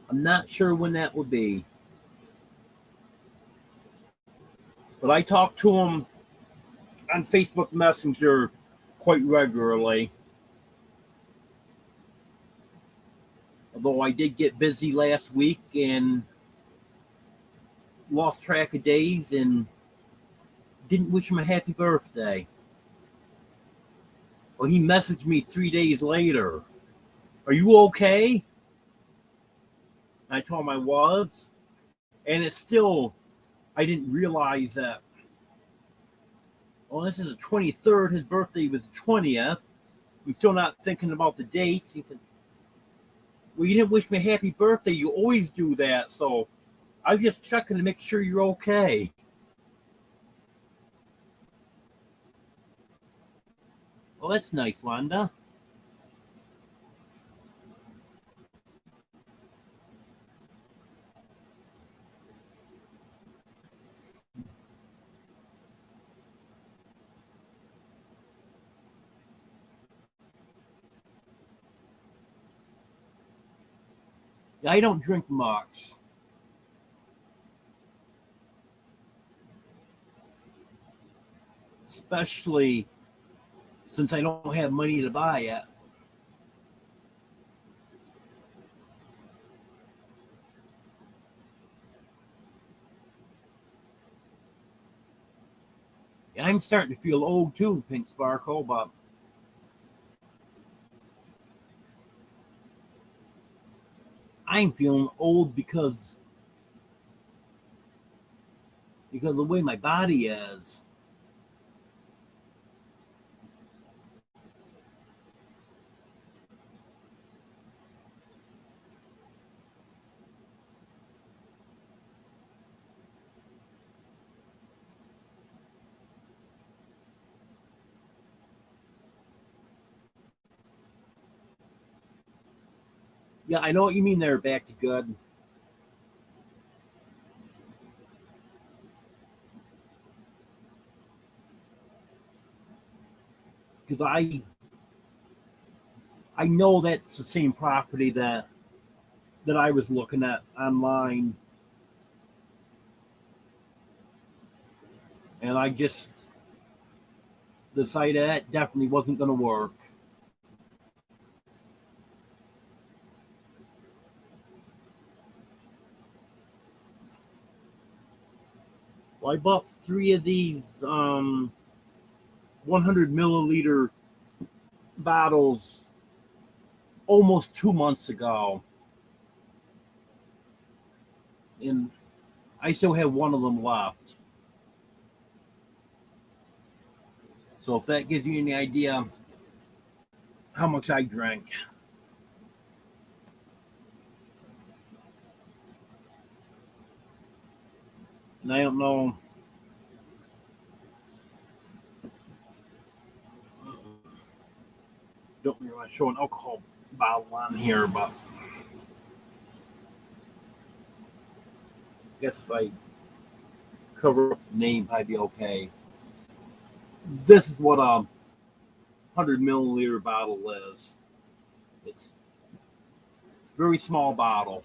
I'm not sure when that would be. But I talk to him on Facebook Messenger quite regularly. Although I did get busy last week and lost track of days and didn't wish him a happy birthday. Well, he messaged me 3 days later, Are you okay? I told him I was. And it's still, I didn't realize that. Well, this is the 23rd. His birthday was the 20th. I'm still not thinking about the dates. He said, well, you didn't wish me happy birthday. You always do that. So I was just checking to make sure you're okay. Well, that's nice, Wanda. I don't drink much. Especially since I don't have money to buy it. I'm starting to feel old too, Pink Sparkle, but I'm feeling old because of the way my body is. Yeah, I know what you mean there, back to good. Because I know that's the same property that I was looking at online. And I just decided that definitely wasn't going to work. Well, I bought 3 of these 100 milliliter bottles almost 2 months ago. And I still have one of them left. So if that gives you any idea how much I drank. And I don't know. Don't really want to show an alcohol bottle on here, but I guess if I cover up the name, I'd be okay. This is what a 100 milliliter bottle is. It's a very small bottle.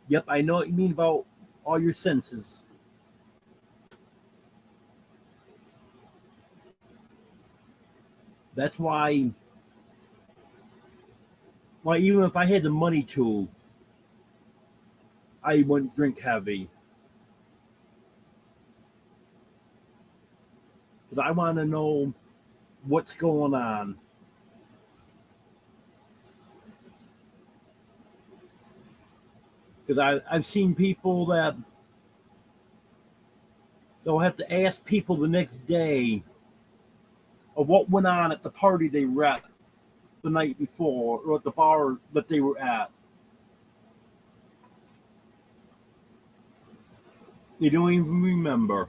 Yep, I know what you mean about all your senses. That's why, well, even if I had the money to, I wouldn't drink heavy. Because I want to know what's going on. Because I've seen people that they'll have to ask people the next day of what went on at the party they were at the night before or at the bar that they were at. They don't even remember.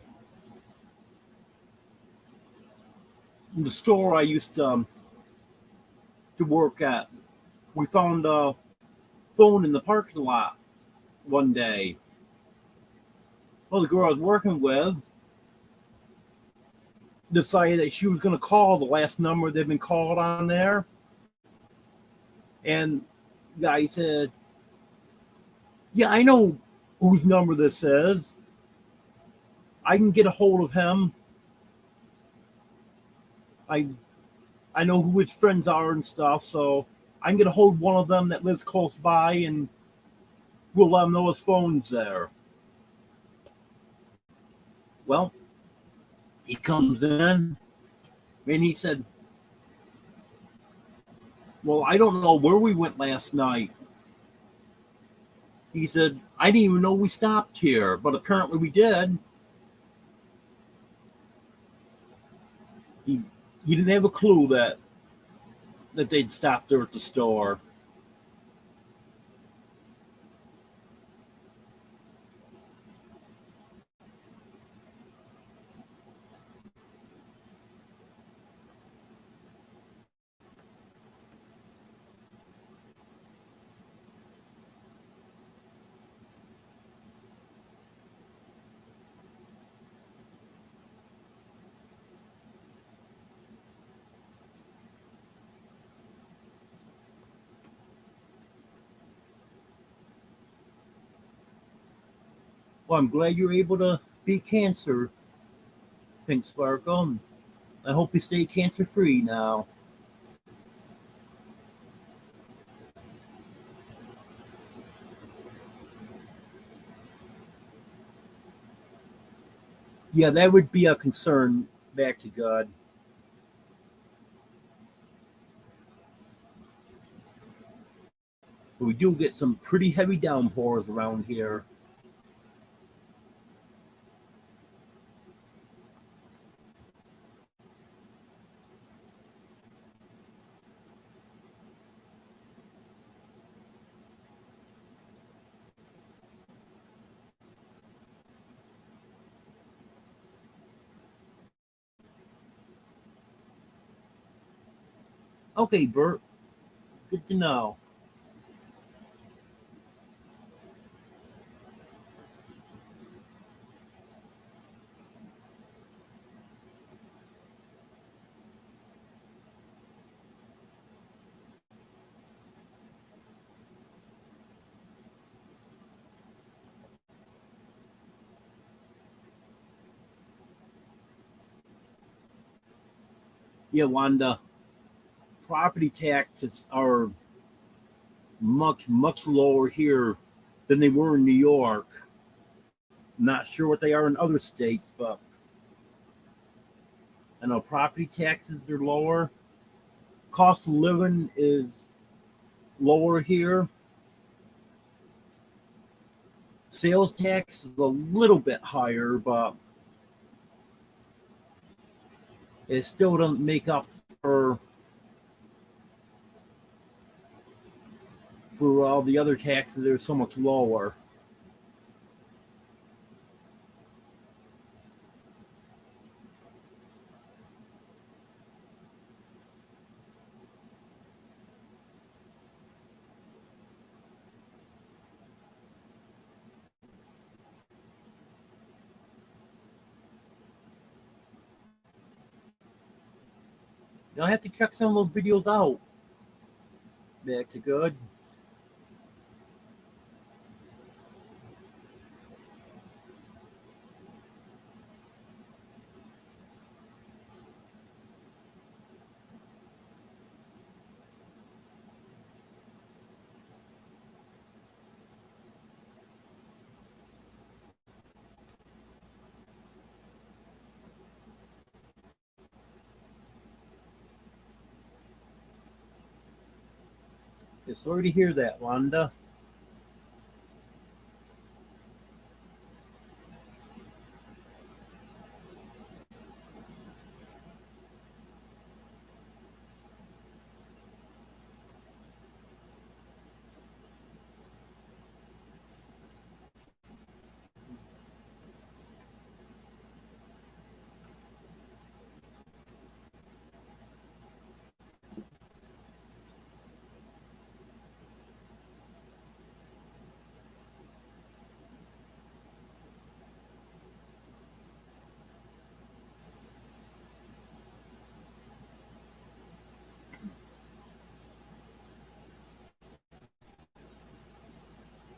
In the store I used to work at, we found a phone in the parking lot one day. Well, the girl I was working with decided that she was going to call the last number that had been called on there. And the guy said, yeah, I know whose number this is. I can get a hold of him. I know who his friends are and stuff, so I can get a hold of one of them that lives close by and We'll let him know his phone's there. Well, he comes in and he said, well, I don't know where we went last night. He said, I didn't even know we stopped here, but apparently we did. He didn't have a clue that they'd stopped there at the store. Well, I'm glad you're able to beat cancer, Pink Sparkle. I hope you stay cancer free now. Yeah, that would be a concern, back to God. But we do get some pretty heavy downpours around here. Okay, Bert, good to know. Yeah, Wanda, property taxes are much lower here than they were in New York. Not sure what they are in other states, but I know property taxes are lower. Cost of living is lower here. Sales tax is a little bit higher, but it still doesn't make up for all the other taxes that are so much lower. You'll have to check some of those videos out. Back to good. Yeah, sorry to hear that, Wanda.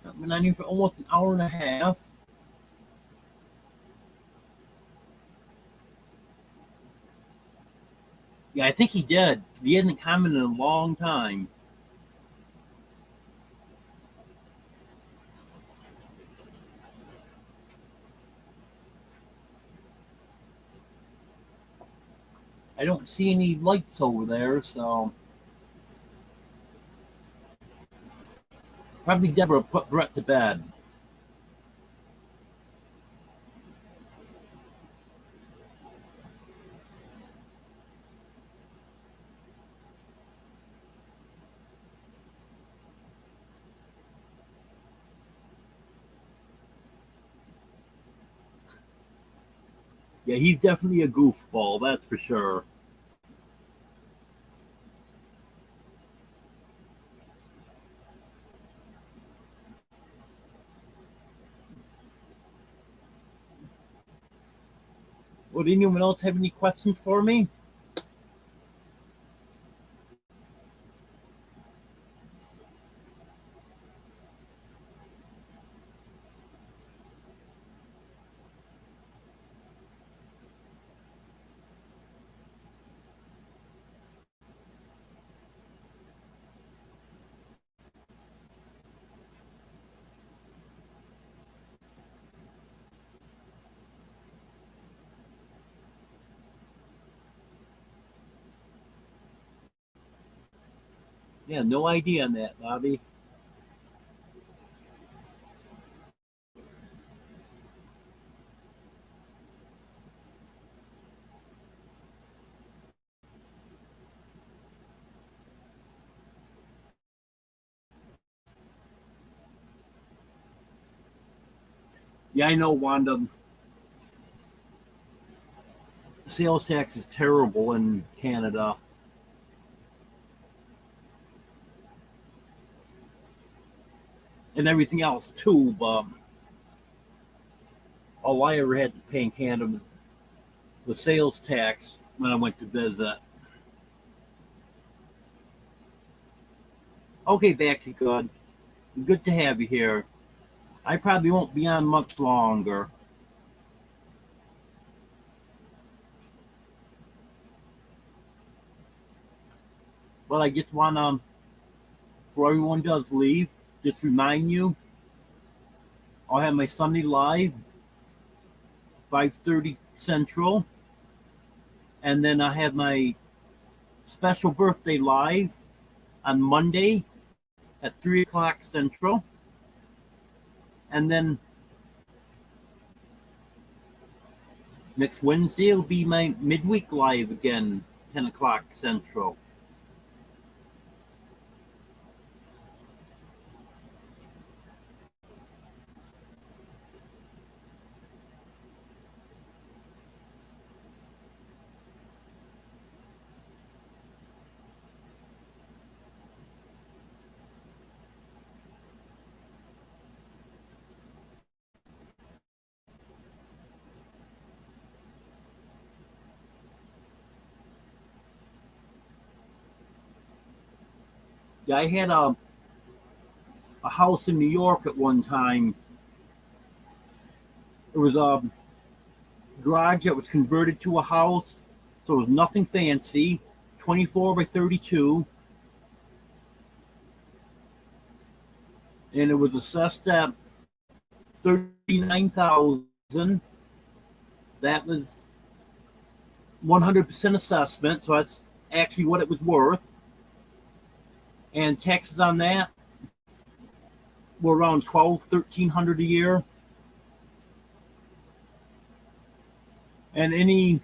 I've been on here for almost an hour and a half. Yeah, I think he did. He hadn't commented in a long time. I don't see any lights over there, so probably Deborah put Brett to bed. Yeah, he's definitely a goofball, that's for sure. Would anyone else have any questions for me? Yeah, no idea on that, Bobby. Yeah, I know, Wanda. Sales tax is terrible in Canada. And everything else, too, but all I ever had to pay in Canada was sales tax when I went to visit. Okay, back to good. Good to have you here. I probably won't be on much longer. But I just want to, before everyone does leave, just remind you, I'll have my Sunday live, 5:30 Central. And then I have my special birthday live on Monday at 3 o'clock Central. And then next Wednesday will be my midweek live again, 10 o'clock Central. Yeah, I had a house in New York at one time. It was a garage that was converted to a house, so it was nothing fancy. 24 by 32, and it was assessed at 39,000. That was 100% assessment, so that's actually what it was worth. And taxes on that were around 1,300 a year. And any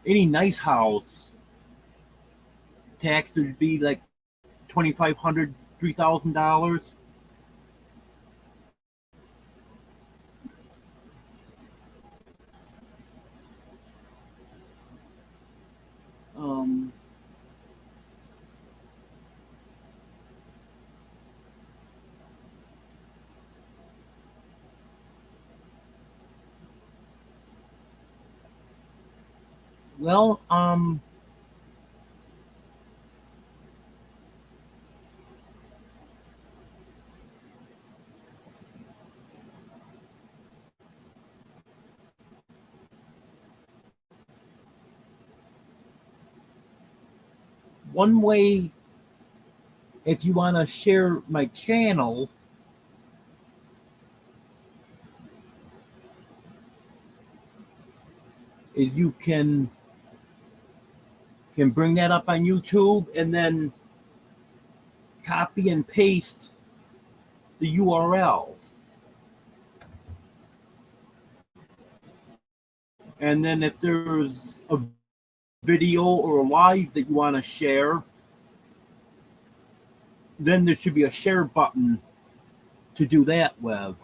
nice house tax would be like $2,500, $3,000. Um, well, one way, if you want to share my channel, is you can can bring that up on YouTube and then copy and paste the URL. And then if there's a video or a live that you want to share, then there should be a share button to do that with.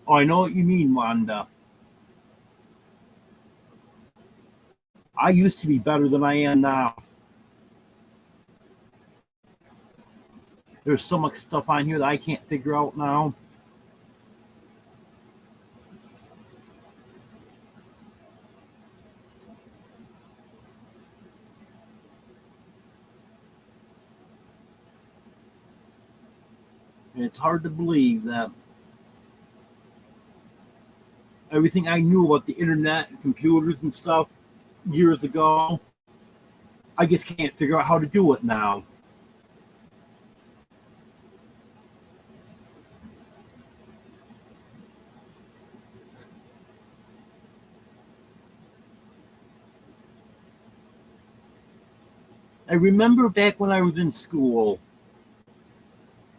Oh, I know what you mean, Wanda. I used to be better than I am now. There's so much stuff on here that I can't figure out now. And it's hard to believe that everything I knew about the internet and computers and stuff years ago, I just can't figure out how to do it now. I remember back when I was in school,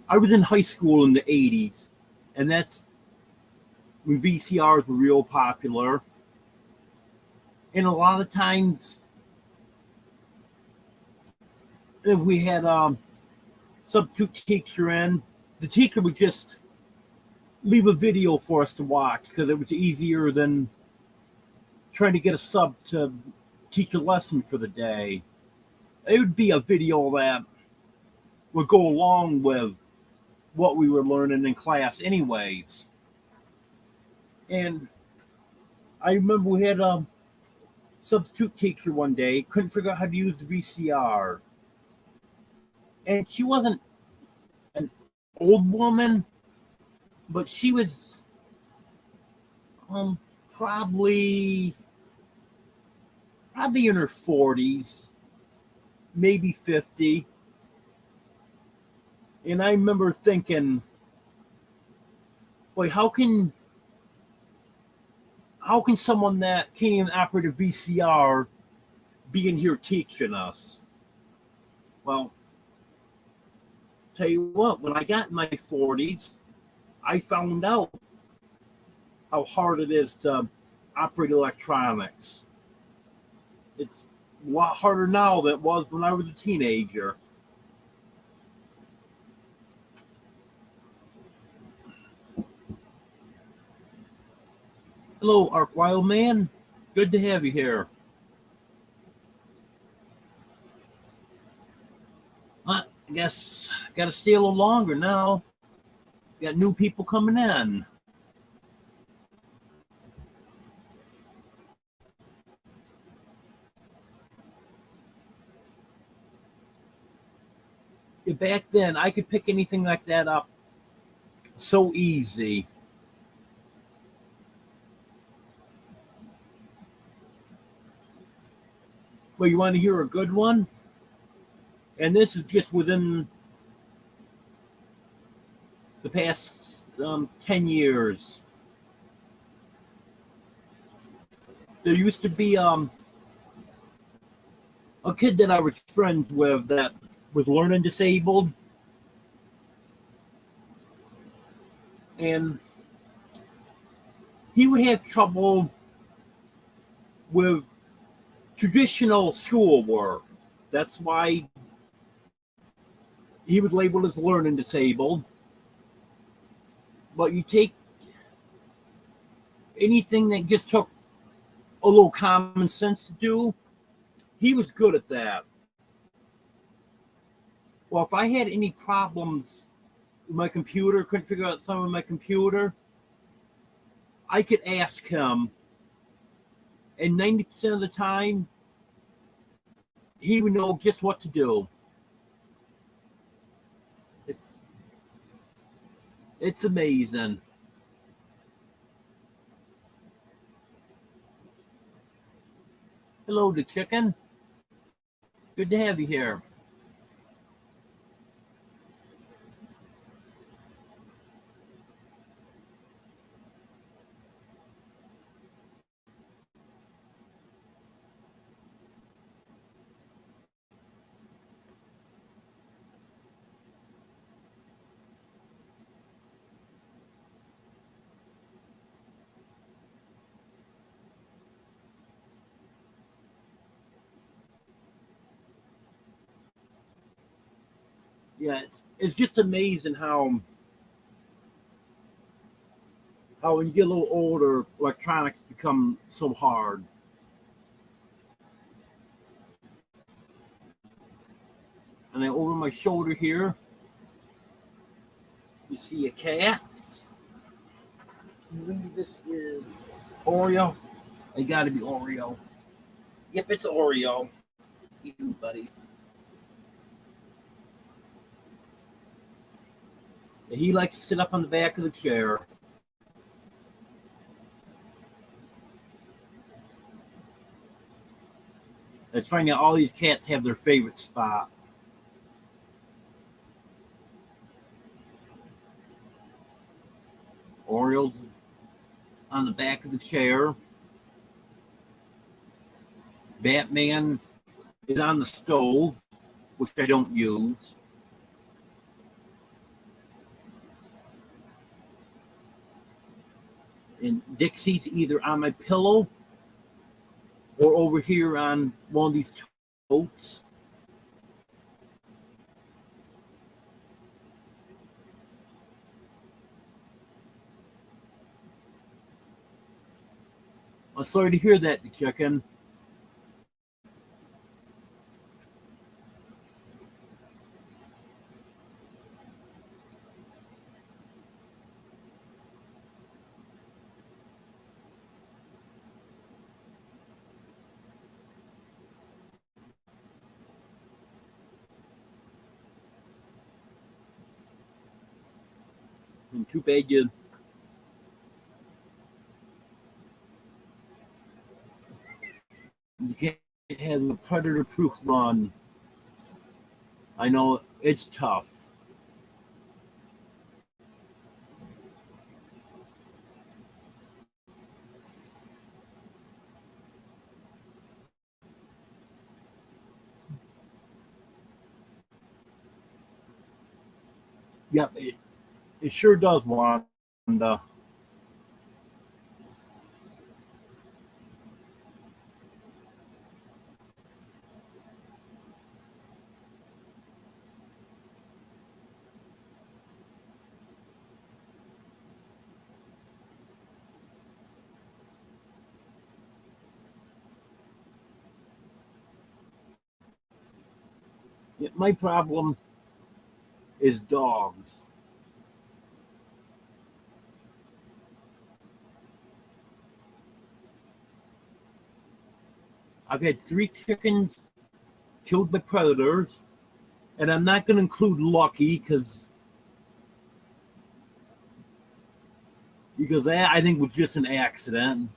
I was in high school in the 80s, and that's when VCRs were real popular. And a lot of times, if we had a substitute teacher in, the teacher would just leave a video for us to watch because it was easier than trying to get a sub to teach a lesson for the day. It would be a video that would go along with what we were learning in class anyways. And I remember we had a substitute teacher one day, couldn't figure out how to use the VCR. And she wasn't an old woman, but she was probably in her 40s, maybe 50. And I remember thinking, boy, how can someone that can't even operate a VCR be in here teaching us? Well, tell you what, when I got in my 40s, I found out how hard it is to operate electronics. It's a lot harder now than it was when I was a teenager. Hello, Ark Wildman. Good to have you here. I guess got to stay a little longer now. Got new people coming in. Back then, I could pick anything like that up so easy. Well, you want to hear a good one? And this is just within the past 10 years. There used to be a kid that I was friends with that was learning disabled. And he would have trouble with traditional schoolwork. That's why he would label as learning disabled. But you take anything that just took a little common sense to do, he was good at that. Well, if I had any problems with my computer, couldn't figure out something with my computer, I could ask him, and 90% of the time, he would know just what to do. It's amazing. Hello, the chicken. Good to have you here. Yeah, it's just amazing how when you get a little older, electronics become so hard. And then over my shoulder here, you see a cat. This is Oreo. It got to be Oreo. Yep, it's Oreo. You, buddy. And he likes to sit up on the back of the chair. It's funny how all these cats have their favorite spot. Oriole's on the back of the chair. Batman is on the stove, which I don't use. And Dixie's either on my pillow or over here on one of these totes. I'm sorry to hear that, the chicken. And too bad you can't have a predator-proof run. I know it's tough. Yep, it sure does, Wanda. My problem is dogs. I've had 3 chickens killed by predators, and I'm not going to include Lucky because that I think was just an accident.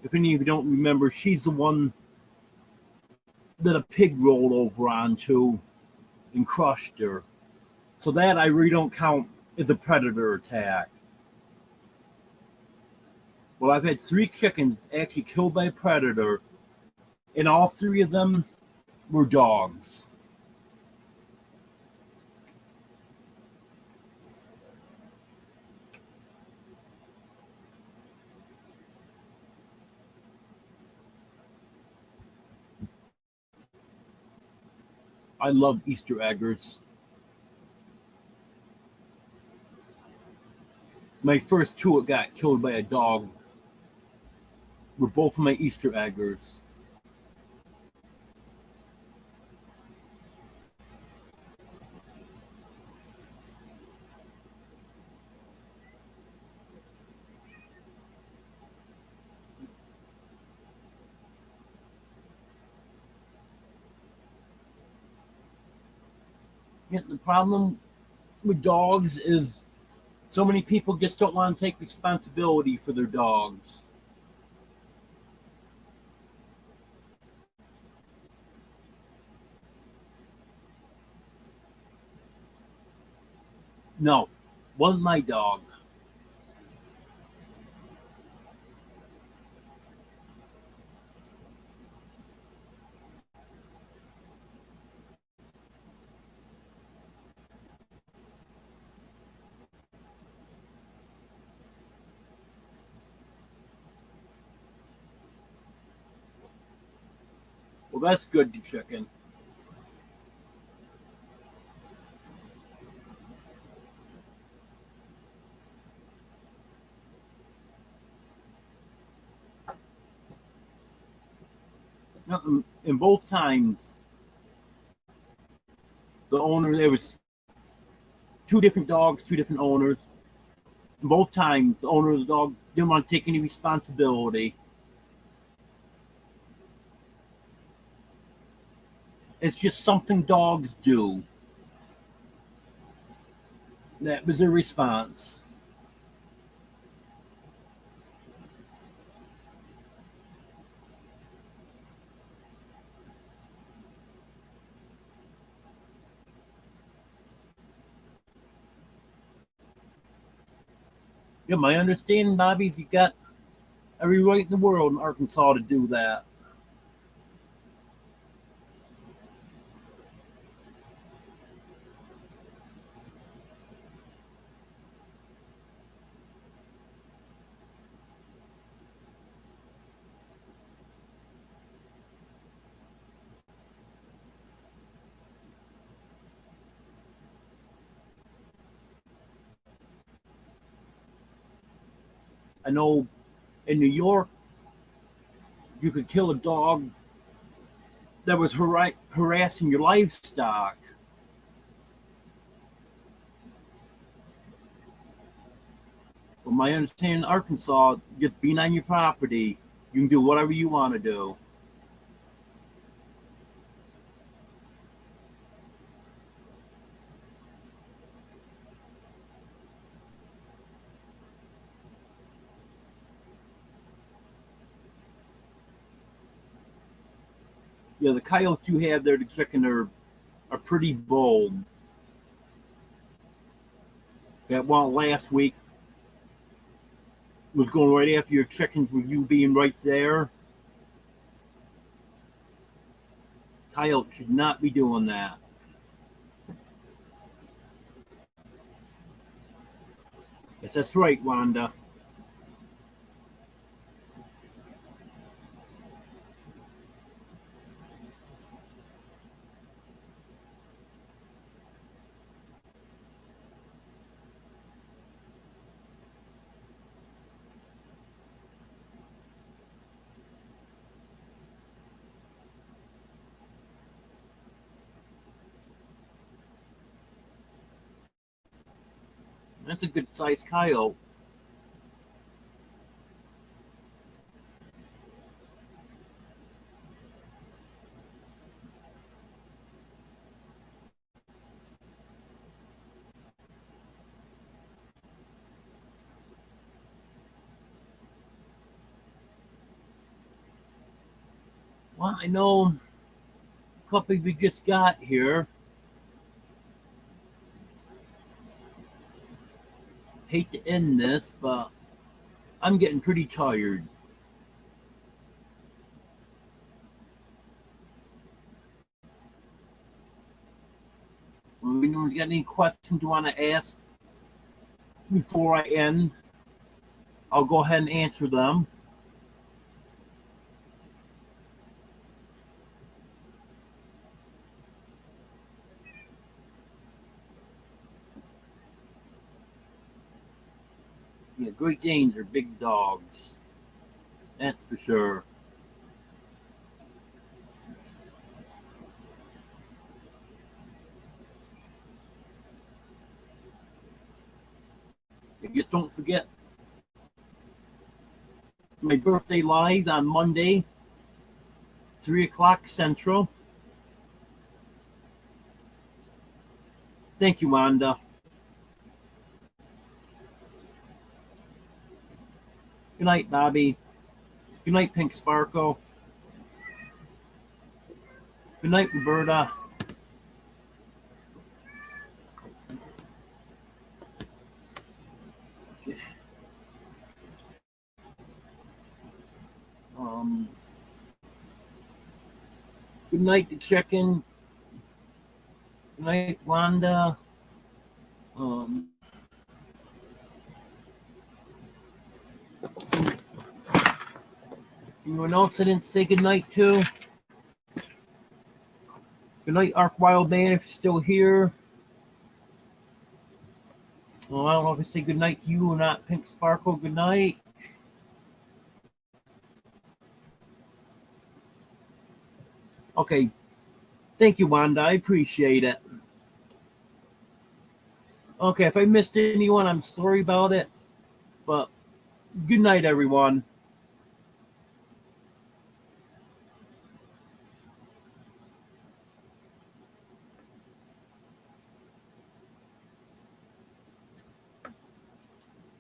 If any of you don't remember, she's the one that a pig rolled over onto and crushed her. So that I really don't count as a predator attack. Well, I've had 3 chickens actually killed by a predator, and all 3 of them were dogs. I love Easter eggers. My first two that got killed by a dog were both of my Easter eggers. Yeah, the problem with dogs is so many people just don't want to take responsibility for their dogs. No, wasn't my dog. Well, that's good to chicken. In both times, the owner, there was two different dogs, two different owners. In both times, the owner of the dog didn't want to take any responsibility. It's just something dogs do. That was their response. Yeah, my understanding, Bobby, is you got every right in the world in Arkansas to do that. I know in New York, you could kill a dog that was harassing your livestock. But my understanding in Arkansas, just being on your property, you can do whatever you want to do. Yeah, the coyotes you have there, the chicken, are pretty bold. That one last week was going right after your chickens with you being right there. Coyote should not be doing that. Yes, that's right, Wanda. That's a good sized coyote. Well, I know a couple of you just got here. Hate to end this, but I'm getting pretty tired. Anyone's got any questions you want to ask before I end, I'll go ahead and answer them. Yeah, Great Danes are big dogs. That's for sure. And just don't forget my birthday live on Monday, 3 o'clock Central. Thank you, Wanda. Good night, Bobby. Good night, Pink Sparkle. Good night, Roberta. Um, Good night, the chicken. Good night, Wanda. Um, Anyone else I didn't say good night to? Good night, Ark Wild Man, if you're still here. Well, I don't know if I say good night to you or not, Pink Sparkle. Good night. Okay. Thank you, Wanda. I appreciate it. Okay, if I missed anyone, I'm sorry about it. But good night, everyone.